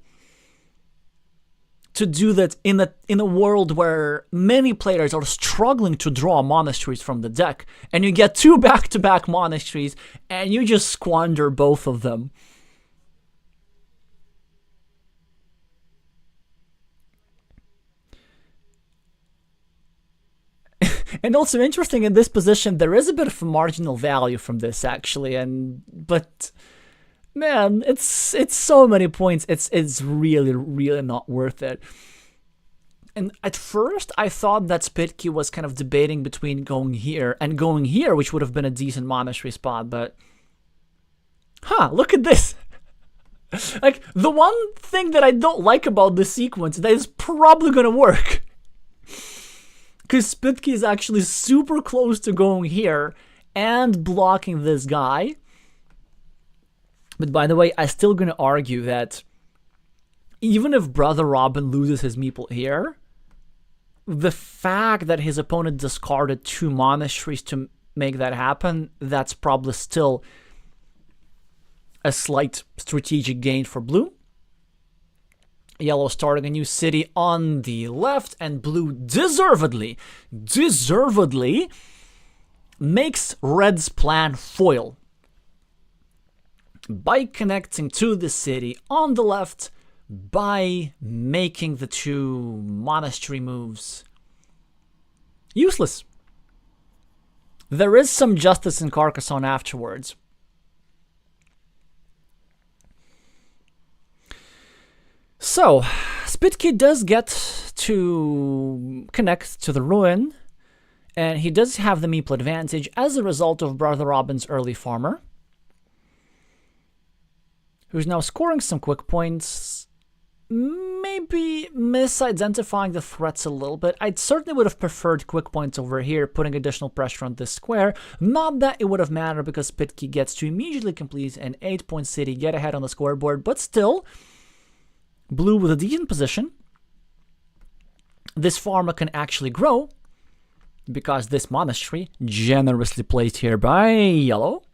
To do that in a world where many players are struggling to draw monasteries from the deck, and you get 2 back-to-back monasteries, and you just squander both of them. And also interesting, in this position, there is a bit of a marginal value from this, actually, but man, it's so many points, it's really, really not worth it. And at first, I thought that Spitki was kind of debating between going here and going here, which would have been a decent monastery spot, but look at this. Like, the one thing that I don't like about this sequence that is probably gonna work, because Spitki is actually super close to going here and blocking this guy. But by the way, I'm still going to argue that even if Brother Robin loses his meeple here, the fact that his opponent discarded 2 monasteries to make that happen, that's probably still a slight strategic gain for blue. Yellow starting a new city on the left, and blue deservedly makes red's plan foil by connecting to the city on the left, by making the 2 monastery moves useless. There is some justice in Carcassonne afterwards. So, Spitki does get to connect to the ruin, and he does have the meeple advantage as a result of Brother Robin's early farmer, who's now scoring some quick points, maybe misidentifying the threats a little bit. I certainly would have preferred quick points over here, putting additional pressure on this square. Not that it would have mattered, because Spitki gets to immediately complete an 8-point city, get ahead on the scoreboard, but still, blue with a decent position. This farmer can actually grow, because this monastery, generously placed here by yellow,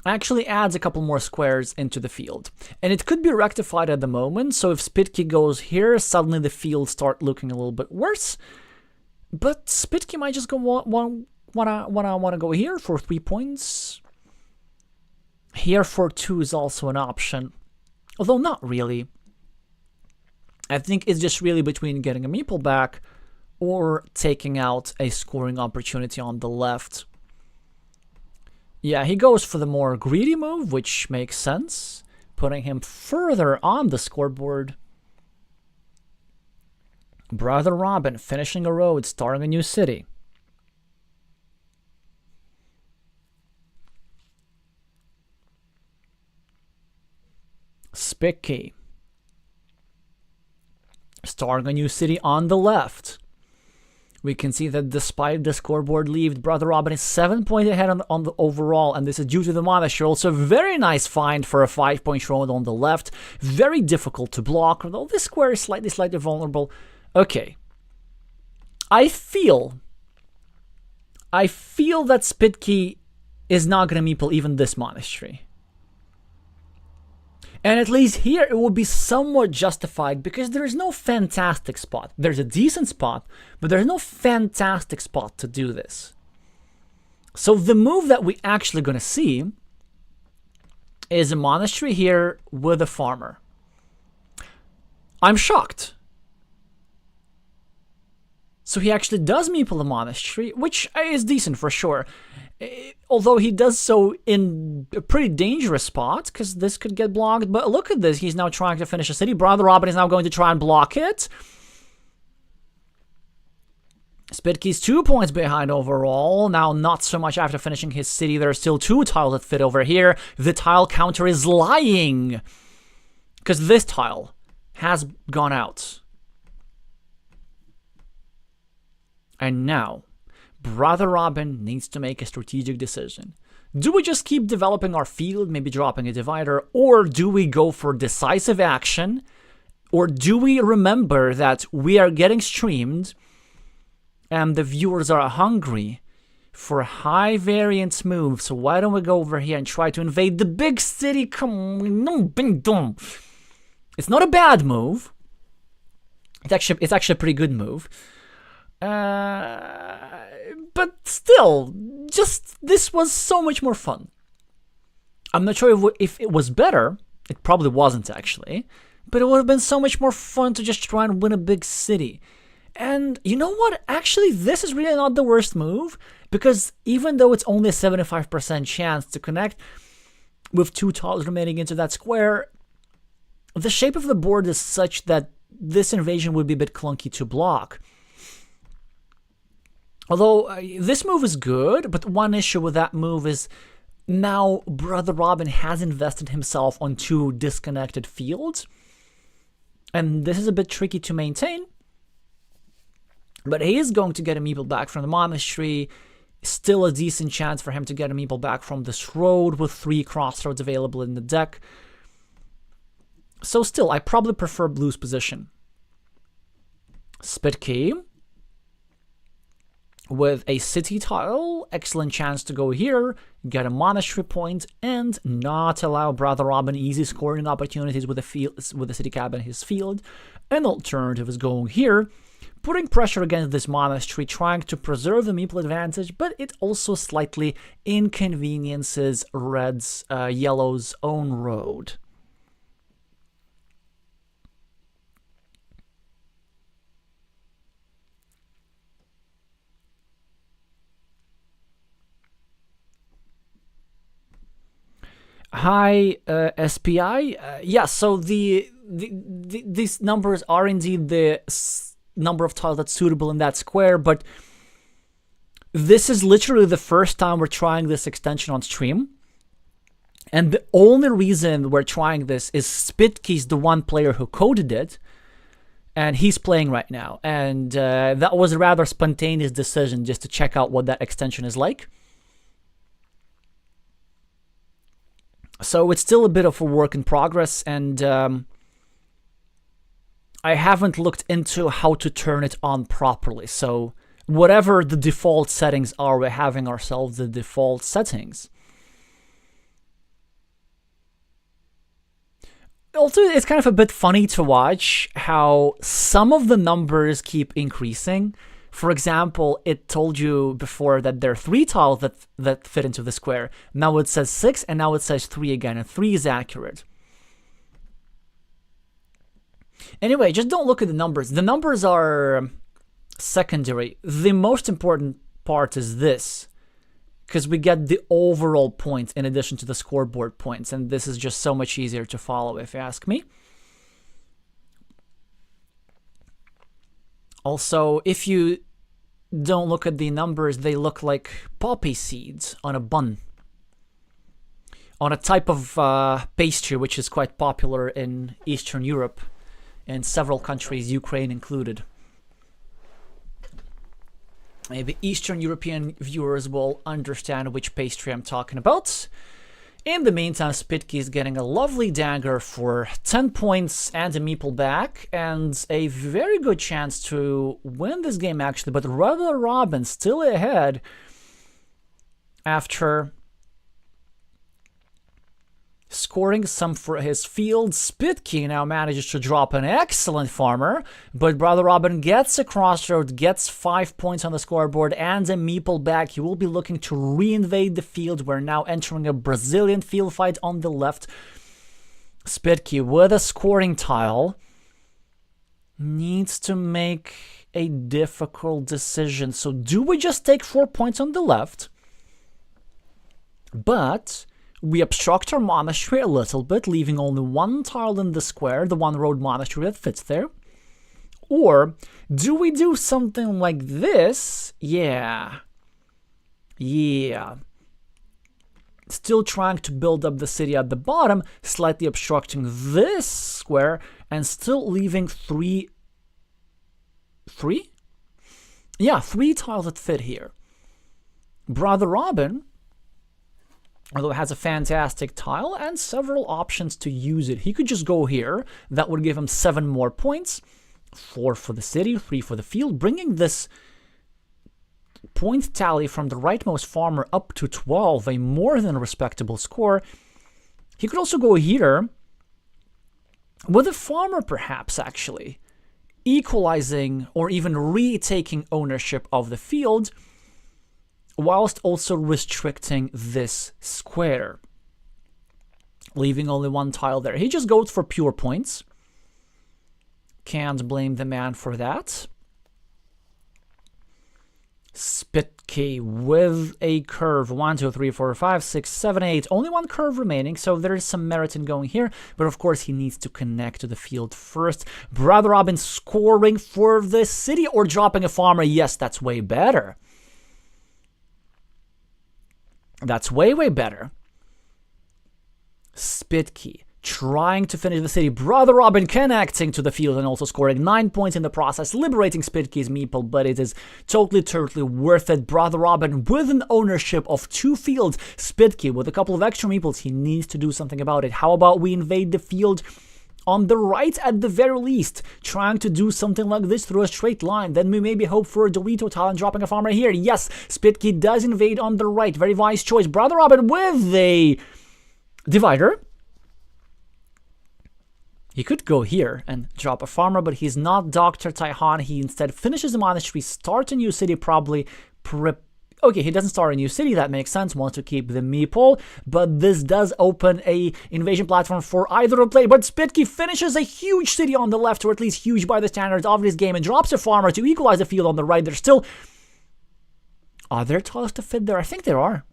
actually adds a couple more squares into the field. And it could be rectified at the moment, so if Spitki goes here, suddenly the field start looking a little bit worse. But Spitki might just go wanna go here for 3 points. Here 4-2 is also an option, although not really. I think it's just really between getting a meeple back or taking out a scoring opportunity on the left. Yeah, he goes for the more greedy move, which makes sense, putting him further on the scoreboard. Brother Robin finishing a road, starting a new city. Spitki starting a new city on the left. We can see that despite the scoreboard lead, Brother Robin is 7 points ahead on the overall, and this is due to the monastery. Also, very nice find for a 5-point road on the left. Very difficult to block, although this square is slightly vulnerable. Okay. I feel that Spitki is not going to meeple even this monastery. And at least here it would be somewhat justified because there is no fantastic spot. There's a decent spot, but there's no fantastic spot to do this. So the move that we're actually going to see is a monastery here with a farmer. I'm shocked. So he actually does meeple the monastery, which is decent for sure. Although he does so in a pretty dangerous spot, because this could get blocked. But look at this, he's now trying to finish a city. Brother Robin is now going to try and block it. Spitki's 2 points behind overall. Now not so much after finishing his city. There are still 2 tiles that fit over here. The tile counter is lying, because this tile has gone out. And now Brother Robin needs to make a strategic decision. Do we just keep developing our field, maybe dropping a divider, or do we go for decisive action? Or do we remember that we are getting streamed and the viewers are hungry for high variance moves? So why don't we go over here and try to invade the big city? Come on. It's not a bad move. It's actually a pretty good move. But still, this was so much more fun. I'm not sure if it was better. It probably wasn't actually, but it would have been so much more fun to just try and win a big city. And you know what? Actually, this is really not the worst move, because even though it's only a 75% chance to connect with 2 tiles remaining into that square, the shape of the board is such that this invasion would be a bit clunky to block. Although this move is good, but one issue with that move is now Brother Robin has invested himself on 2 disconnected fields. And this is a bit tricky to maintain. But he is going to get a meeple back from the monastery. Still a decent chance for him to get a meeple back from this road with 3 crossroads available in the deck. So still, I probably prefer blue's position. Spitki with a city tile, excellent chance to go here, get a monastery point, and not allow Brother Robin easy scoring opportunities with the city cap in his field. An alternative is going here, putting pressure against this monastery, trying to preserve the meeple advantage, but it also slightly inconveniences yellow's own road. Hi, SPI. Yeah, so these numbers are indeed the number of tiles that's suitable in that square, but this is literally the first time we're trying this extension on stream. And the only reason we're trying this is Spitki's the one player who coded it, and he's playing right now. And that was a rather spontaneous decision just to check out what that extension is like. So it's still a bit of a work in progress, and I haven't looked into how to turn it on properly. So whatever the default settings are, we're having ourselves the default settings. Also, it's kind of a bit funny to watch how some of the numbers keep increasing. For example, it told you before that there are 3 tiles that fit into the square. Now it says 6, and now it says 3 again, and 3 is accurate. Anyway, just don't look at the numbers. The numbers are secondary. The most important part is this, because we get the overall points in addition to the scoreboard points, and this is just so much easier to follow, if you ask me. Also, if you don't look at the numbers, they look like poppy seeds on a bun. On a type of pastry which is quite popular in Eastern Europe, in several countries, Ukraine included. Maybe Eastern European viewers will understand which pastry I'm talking about. In the meantime, Spitki is getting a lovely dagger for 10 points and a meeple back, and a very good chance to win this game, actually. But Robin still ahead after scoring some for his field. Spitki now manages to drop an excellent farmer, but Brother Robin gets a crossroad, gets 5 points on the scoreboard and a meeple back. He will be looking to reinvade the field. We're now entering a Brazilian field fight on the left. Spitki with a scoring tile needs to make a difficult decision. So do we just take 4 points on the left, but we obstruct our monastery a little bit, leaving only 1 tile in the square, the 1-road monastery that fits there? Or do we do something like this? Yeah. Still trying to build up the city at the bottom, slightly obstructing this square, and still leaving 3 tiles that fit here. Brother Robin, although it has a fantastic tile and several options to use it. He could just go here. That would give him 7 more points. 4 for the city, 3 for the field, bringing this point tally from the rightmost farmer up to 12, a more than respectable score. He could also go here with a farmer, perhaps, actually, equalizing or even retaking ownership of the field, whilst also restricting this square, leaving only 1 tile there. He just goes for pure points. Can't blame the man for that. Spitki with a curve. 1, 2, 3, 4, 5, 6, 7, 8. Only 1 curve remaining, so there is some merit in going here. But of course, he needs to connect to the field first. Brother Robin scoring for the city or dropping a farmer. Yes, that's way better. That's way better. Spitki trying to finish the city. Brother Robin connecting to the field and also scoring 9 points in the process, liberating Spitki's meeple, but it is totally worth it. Brother Robin with an ownership of 2 fields. Spitki with a couple of extra meeples. He needs to do something about it. How about we invade the field on the right at the very least, trying to do something like this through a straight line. Then we maybe hope for a Dorito tile and dropping a farmer here. Yes, Spitki does invade on the right. Very wise choice. Brother Robin with a divider. He could go here and drop a farmer, but he's not Dr. Taihan. He instead finishes the monastery, starts a new city, probably okay, he doesn't start a new city, that makes sense, wants to keep the meeple, but this does open a invasion platform for either a player. But Spitki finishes a huge city on the left, or at least huge by the standards of this game, and drops a farmer to equalize the field on the right. There's still... Are there tiles to fit there? I think there are.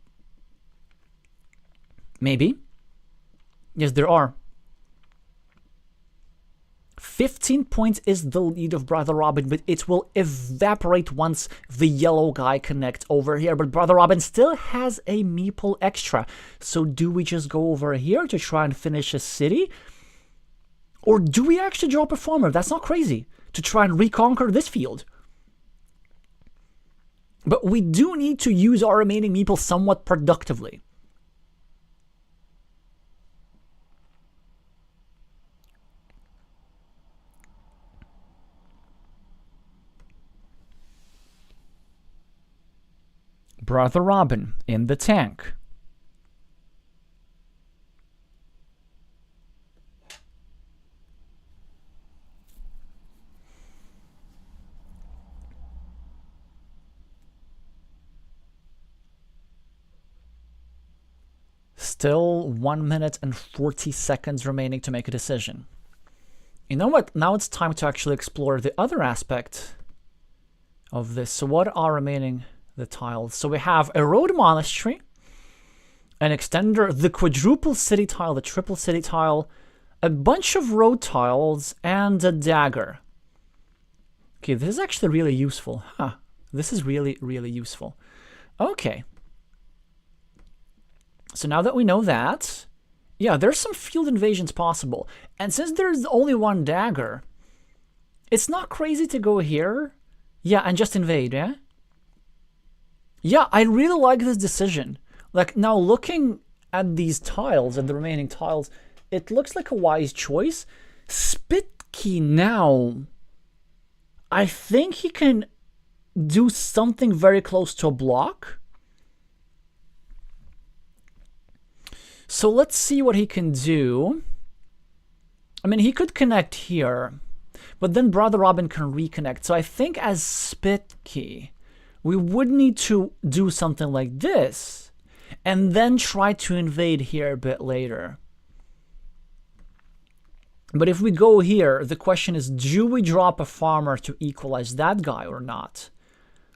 Maybe. Yes, there are. 15 points is the lead of Brother Robin, but it will evaporate once the yellow guy connects over here. But Brother Robin still has a meeple extra. So do we just go over here to try and finish a city? Or do we actually drop a farmer? That's not crazy. To try and reconquer this field. But we do need to use our remaining meeple somewhat productively. Brother Robin in the tank. Still 1 minute and 40 seconds remaining to make a decision. You know what? Now it's time to actually explore the other aspect of this. So what are remaining the tiles? So we have a road monastery, an extender, the quadruple city tile, the triple city tile, a bunch of road tiles, and a dagger. Okay, this is actually really useful. Huh. This is really, really useful. Okay. So now that we know that, yeah, there's some field invasions possible. And since there's only one dagger, it's not crazy to go here. Yeah, and just invade, yeah? Yeah, I really like this decision. Like, now looking at these tiles, at the remaining tiles, it looks like a wise choice. Spitki now, I think he can do something very close to a block. So let's see what he can do. I mean, he could connect here, but then Brother Robin can reconnect. So I think as Spitki, we would need to do something like this, and then try to invade here a bit later. But if we go here, the question is, do we drop a farmer to equalize that guy or not?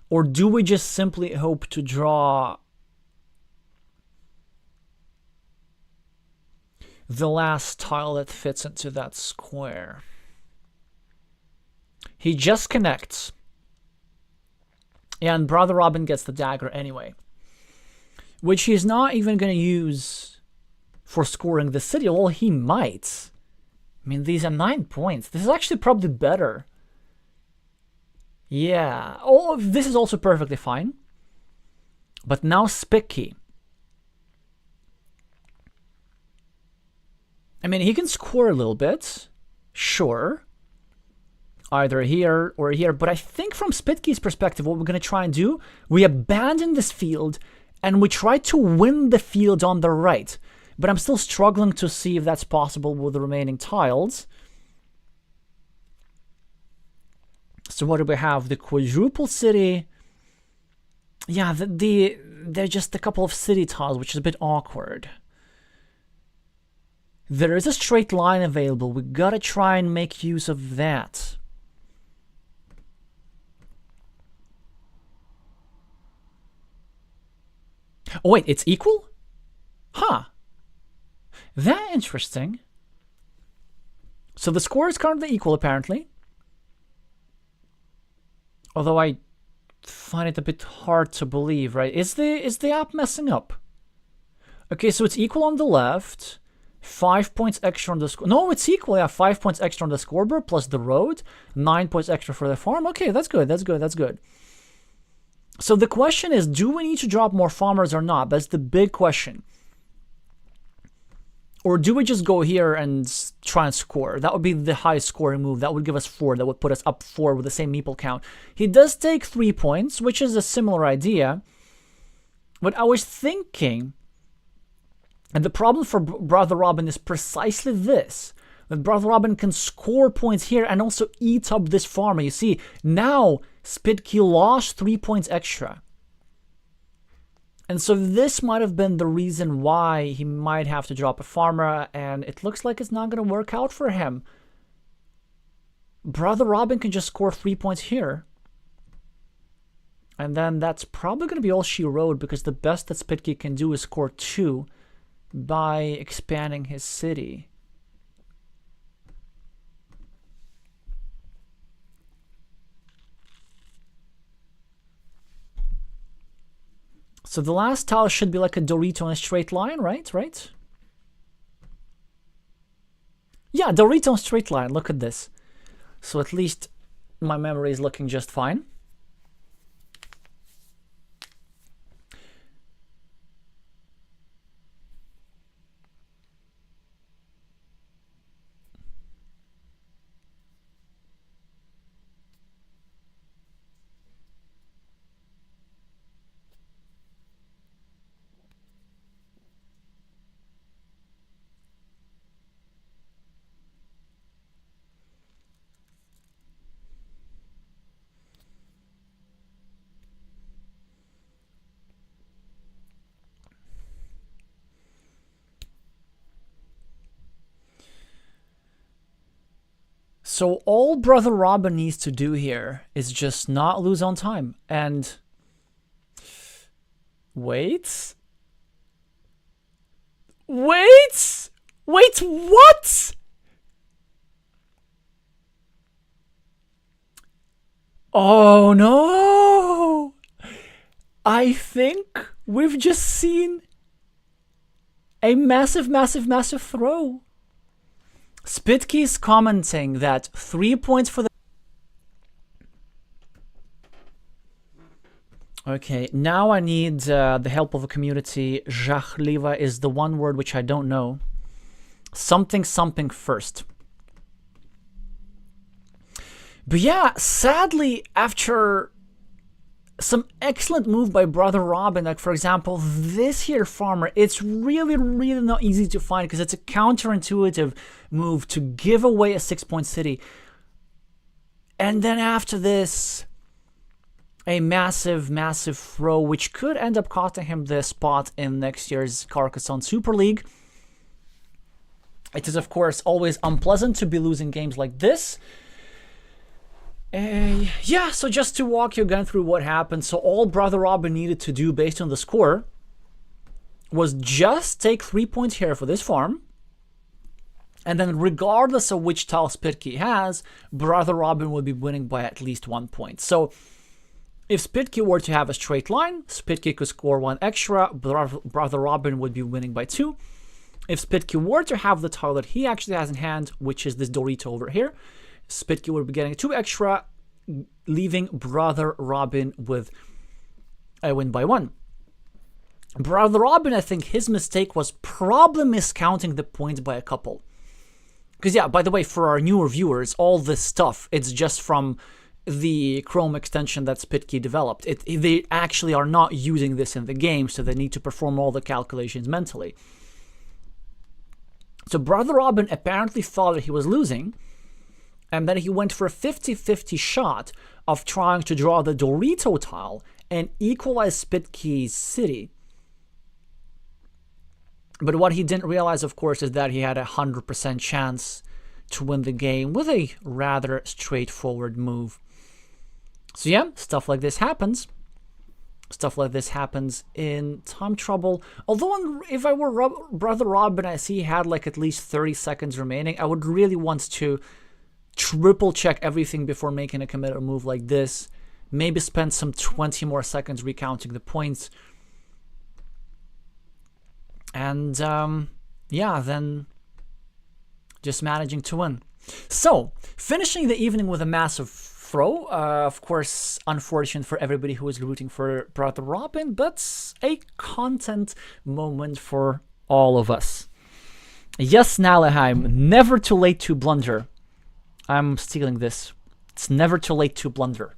Or do we just simply hope to draw the last tile that fits into that square? He just connects. And Brother Robin gets the dagger anyway, which he's not even going to use for scoring the city. Well, he might. I mean, these are 9 points. This is actually probably better. Yeah. Oh, this is also perfectly fine. But now Spitki. I mean, he can score a little bit, sure, either here or here, but I think from Spitki's perspective, what we're going to try and do, we abandon this field and we try to win the field on the right, but I'm still struggling to see if that's possible with the remaining tiles. So what do we have? The quadruple city. Yeah, they're just a couple of city tiles, which is a bit awkward. There is a straight line available. We gotta try and make use of that. Oh wait, it's equal? Huh. That interesting. So the score is currently equal, apparently. Although I find it a bit hard to believe, right? Is the app messing up? Okay, so it's equal on the left. 5 points extra on the score. No, it's equal. Yeah, 5 points extra on the scoreboard plus the road. 9 points extra for the farm. Okay, that's good. That's good. That's good. So the question is, do we need to drop more farmers or not? That's the big question. Or do we just go here and try and score? That would be the highest scoring move. That would give us 4. That would put us up 4 with the same meeple count. He does take 3 points, which is a similar idea. But I was thinking, and the problem for Brother Robin is precisely this. That Brother Robin can score points here and also eat up this farmer. You see, now Spitki lost 3 points extra. And so this might have been the reason why he might have to drop a farmer, and it looks like it's not going to work out for him. Brother Robin can just score 3 points here. And then that's probably going to be all she wrote, because the best that Spitki can do is score 2 by expanding his city. So the last tile should be like a Dorito in a straight line, right? Right? Yeah, Dorito in a straight line. Look at this. So at least my memory is looking just fine. So all Brother Robin needs to do here is just not lose on time. And wait, what? Oh no! I think we've just seen a massive throw. Spitki's commenting that 3 points for the... Okay, now I need the help of a community. Żachliwa is the one word which I don't know. Something first. But yeah, sadly, after some excellent move by Brother Robin, like for example, this here farmer, it's really not easy to find because it's a counterintuitive move to give away a 6-point city. And then after this, a massive throw, which could end up costing him the spot in next year's Carcassonne Super League. It is, of course, always unpleasant to be losing games like this. Yeah, so just to walk you again through what happened. So all Brother Robin needed to do based on the score was just take 3 points here for this farm. And then regardless of which tile Spitki has, Brother Robin would be winning by at least 1 point. So if Spitki were to have a straight line, Spitki could score 1 extra, Brother Robin would be winning by 2. If Spitki were to have the tile that he actually has in hand, which is this Dorito over here, Spitki would be getting 2 extra, leaving Brother Robin with a win by 1. Brother Robin, I think his mistake was probably miscounting the points by a couple. Because yeah, by the way, for our newer viewers, all this stuff, it's just from the Chrome extension that Spitki developed. They actually are not using this in the game, so they need to perform all the calculations mentally. So Brother Robin apparently thought that he was losing, and then he went for a 50-50 shot of trying to draw the Dorito tile and equalize Spitki's city. But what he didn't realize, of course, is that he had a 100% chance to win the game with a rather straightforward move. So yeah, stuff like this happens. Stuff like this happens in time trouble. Although if I were Brother Robin, I see he had like at least 30 seconds remaining, I would really want to triple check everything before making a committed move like this. Maybe spend some 20 more seconds recounting the points. And yeah, then just managing to win. So, finishing the evening with a massive throw. Of course, unfortunate for everybody who was rooting for Brother Robin, but a content moment for all of us. Yes, Nalaheim, never too late to blunder. I'm stealing this. It's never too late to blunder.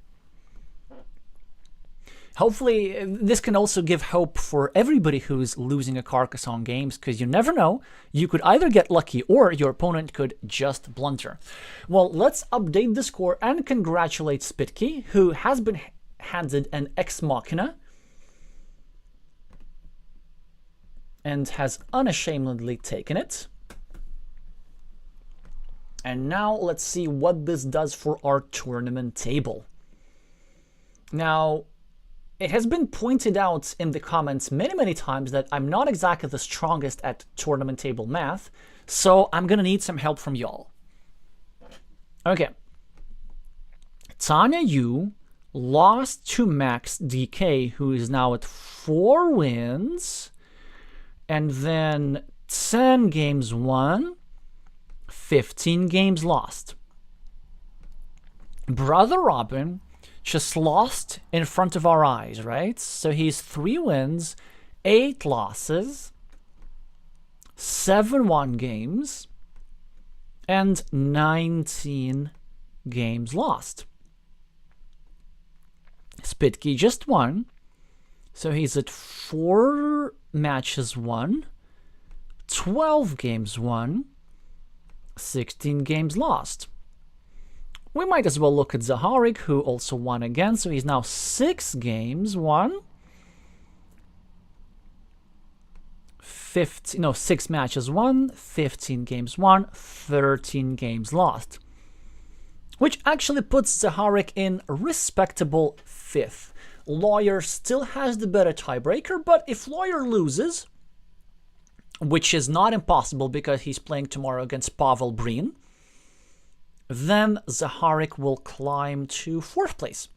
Hopefully, this can also give hope for everybody who's losing a Carcassonne games, because you never know. You could either get lucky or your opponent could just blunder. Well, let's update the score and congratulate Spitki, who has been handed an Ex Machina and has unashamedly taken it. And now let's see what this does for our tournament table. Now, it has been pointed out in the comments many times that I'm not exactly the strongest at tournament table math, so I'm gonna need some help from y'all. Okay. TanyaU lost to Max DK, who is now at 4 wins, and then 10 games won, 15 games lost. Brother Robin just lost in front of our eyes, right? So he's 3 wins, 8 losses, 7 won games, and 19 games lost. Spitki just won, so he's at 4 matches won, 12 games won, 16 games lost. We might as well look at Zaharik, who also won again, so he's now 6 games won, 6 matches won, 15 games won, 13 games lost. which actually puts Zaharik in respectable 5th. Lawyer still has the better tiebreaker, but if Lawyer loses, which is not impossible because he's playing tomorrow against Pavel Breen, then Zaharik will climb to 4th place.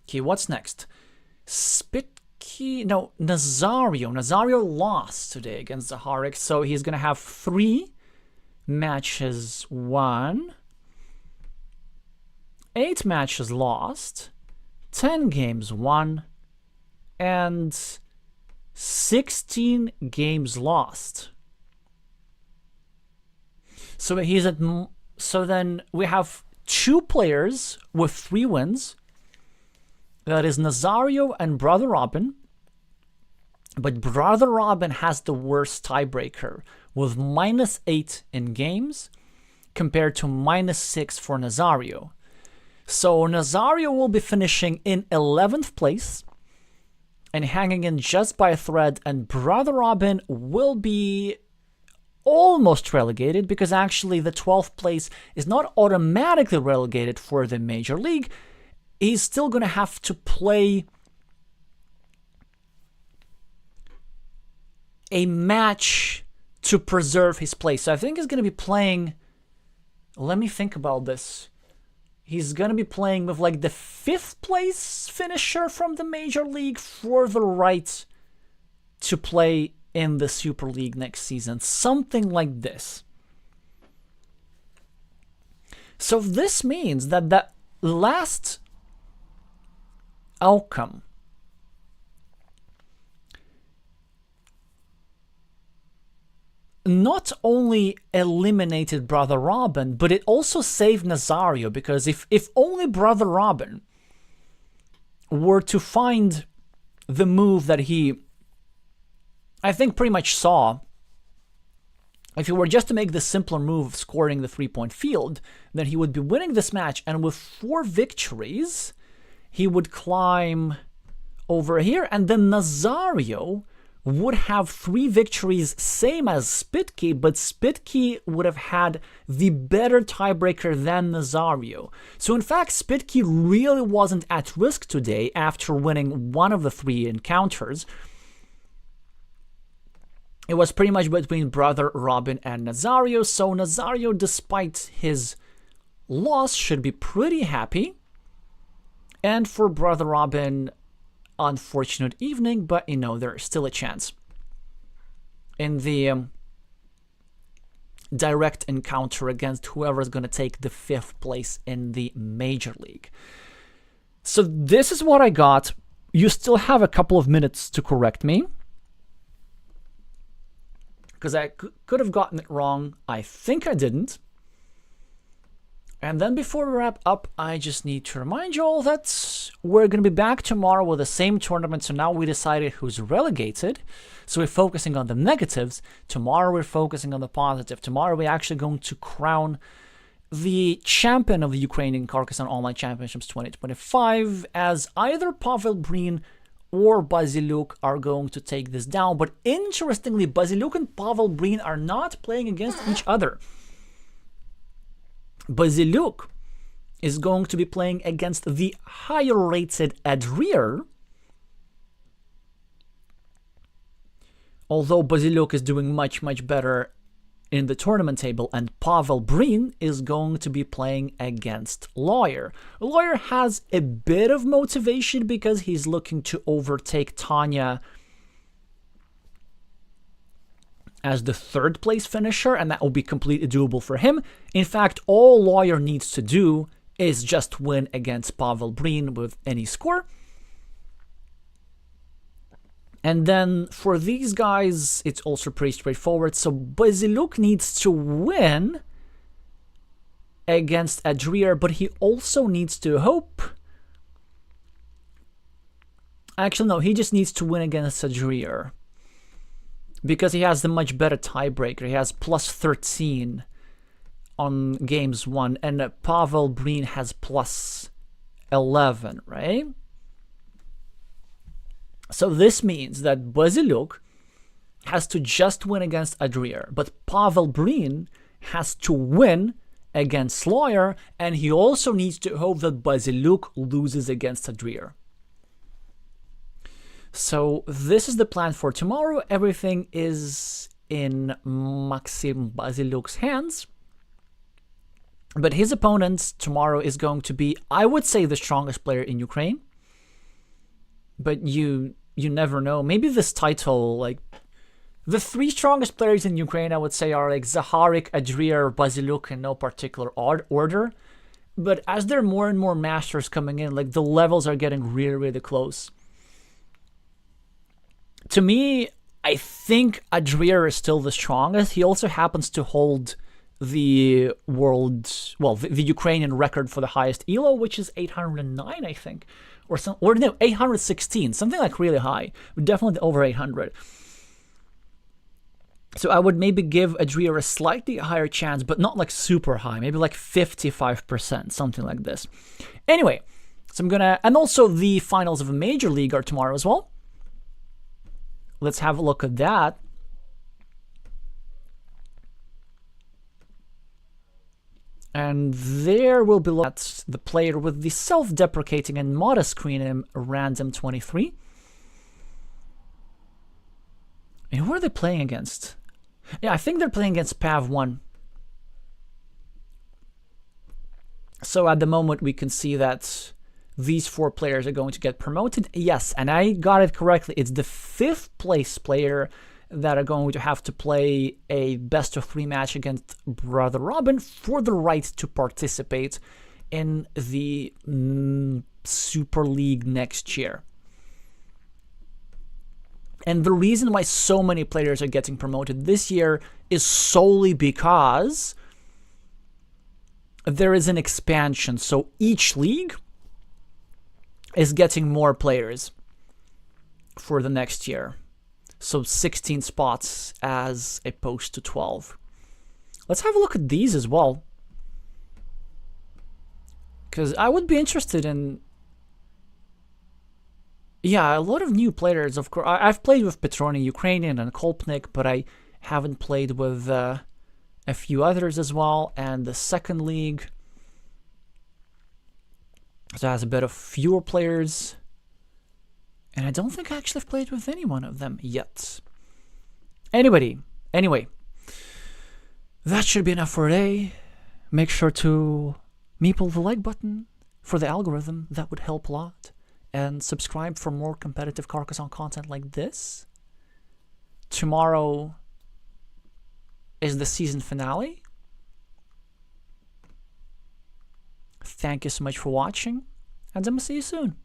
Okay, what's next? Nazario. Nazario lost today against Zaharik, so he's going to have 3 matches won, 8 matches lost, 10 games won, and 16 games lost. So he's at. So then we have 2 players with 3 wins. That is Nazario and Brother Robin. But Brother Robin has the worst tiebreaker with -8 in games compared to -6 for Nazario. So Nazario will be finishing in 11th place and hanging in just by a thread, and Brother Robin will be almost relegated because actually the 12th place is not automatically relegated for the Major League. He's still going to have to play a match to preserve his place. So I think he's going to be playing, let me think about this. He's going to be playing with like the 5th place finisher from the Major League for the right to play in the Super League next season. Something like this. So this means that the last outcome not only eliminated Brother Robin, but it also saved Nazario, because if only Brother Robin were to find the move that he, I think, pretty much saw, if he were just to make the simpler move of scoring the 3-point field, then he would be winning this match, and with 4 victories, he would climb over here, and then Nazario would have 3 victories, same as Spitki, but Spitki would have had the better tiebreaker than Nazario. So in fact, Spitki really wasn't at risk today after winning one of the 3 encounters. It was pretty much between Brother Robin and Nazario, so Nazario, despite his loss, should be pretty happy. And for Brother Robin, unfortunate evening, but you know, there's still a chance in the direct encounter against whoever is going to take the 5th place in the Major League. So this is what I got. You still have a couple of minutes to correct me, because I could have gotten it wrong. I think I didn't. And then before we wrap up, I just need to remind you all that we're going to be back tomorrow with the same tournament. So now we decided who's relegated. So we're focusing on the negatives. Tomorrow we're focusing on the positive. Tomorrow we're actually going to crown the champion of the Ukrainian Carcassonne Online Championships 2025, as either Pavel Breen or Baziluk are going to take this down. But interestingly, Baziluk and Pavel Breen are not playing against each other. Baziluk is going to be playing against the higher rated Adrier, although Baziluk is doing much better in the tournament table, and Pavel Breen is going to be playing against Lawyer. Lawyer has a bit of motivation because he's looking to overtake Tanya as the 3rd place finisher, and that will be completely doable for him. In fact, all Lawyer needs to do is just win against Pavel Breen with any score. And then for these guys, it's also pretty straightforward. So Baziluk needs to win against Adrier, but he also needs to hope. Actually, no, he just needs to win against Adrier, because he has the much better tiebreaker. He has plus 13 on games won, and Pavel Breen has plus 11, right? So this means that Baziluk has to just win against Adrier, but Pavel Breen has to win against Lawyer, and he also needs to hope that Basiluk loses against Adrier. So this is the plan for tomorrow. Everything is in Maxim Basiluk's hands. But his opponent tomorrow is going to be, I would say, the strongest player in Ukraine. But you never know. Maybe this title, like, the three strongest players in Ukraine, I would say, are like Zaharik, Adrier, Basiluk in no particular order. But as there are more and more masters coming in, like, the levels are getting really, really close. To me, I think Adrier is still the strongest. He also happens to hold the the Ukrainian record for the highest elo, which is 809, I think, or no, 816, something like really high, definitely over 800. So I would maybe give Adrier a slightly higher chance, but not like super high, maybe like 55%, something like this. Anyway, so and also the finals of a major league are tomorrow as well. Let's have a look at that. And there will be at the player with the self-deprecating and modest screen name Random 23. And who are they playing against? Yeah, I think they're playing against Pav1. So at the moment we can see that these four players are going to get promoted. Yes, and I got it correctly. It's the 5th place player that are going to have to play a best-of-3 match against Brother Robin for the right to participate in the Super League next year. And the reason why so many players are getting promoted this year is solely because there is an expansion. So each league is getting more players for the next year. So 16 spots as opposed to 12. Let's have a look at these as well, because I would be interested in, yeah, a lot of new players. Of course, I've played with Petroni Ukrainian and Kolpnik, but I haven't played with a few others as well. And the second league, so it has a bit of fewer players. And I don't think I actually have played with any one of them yet. Anyway, that should be enough for today. Make sure to meeple the like button for the algorithm. That would help a lot. And subscribe for more competitive Carcassonne content like this. Tomorrow is the season finale. Thank you so much for watching, and I'm gonna see you soon.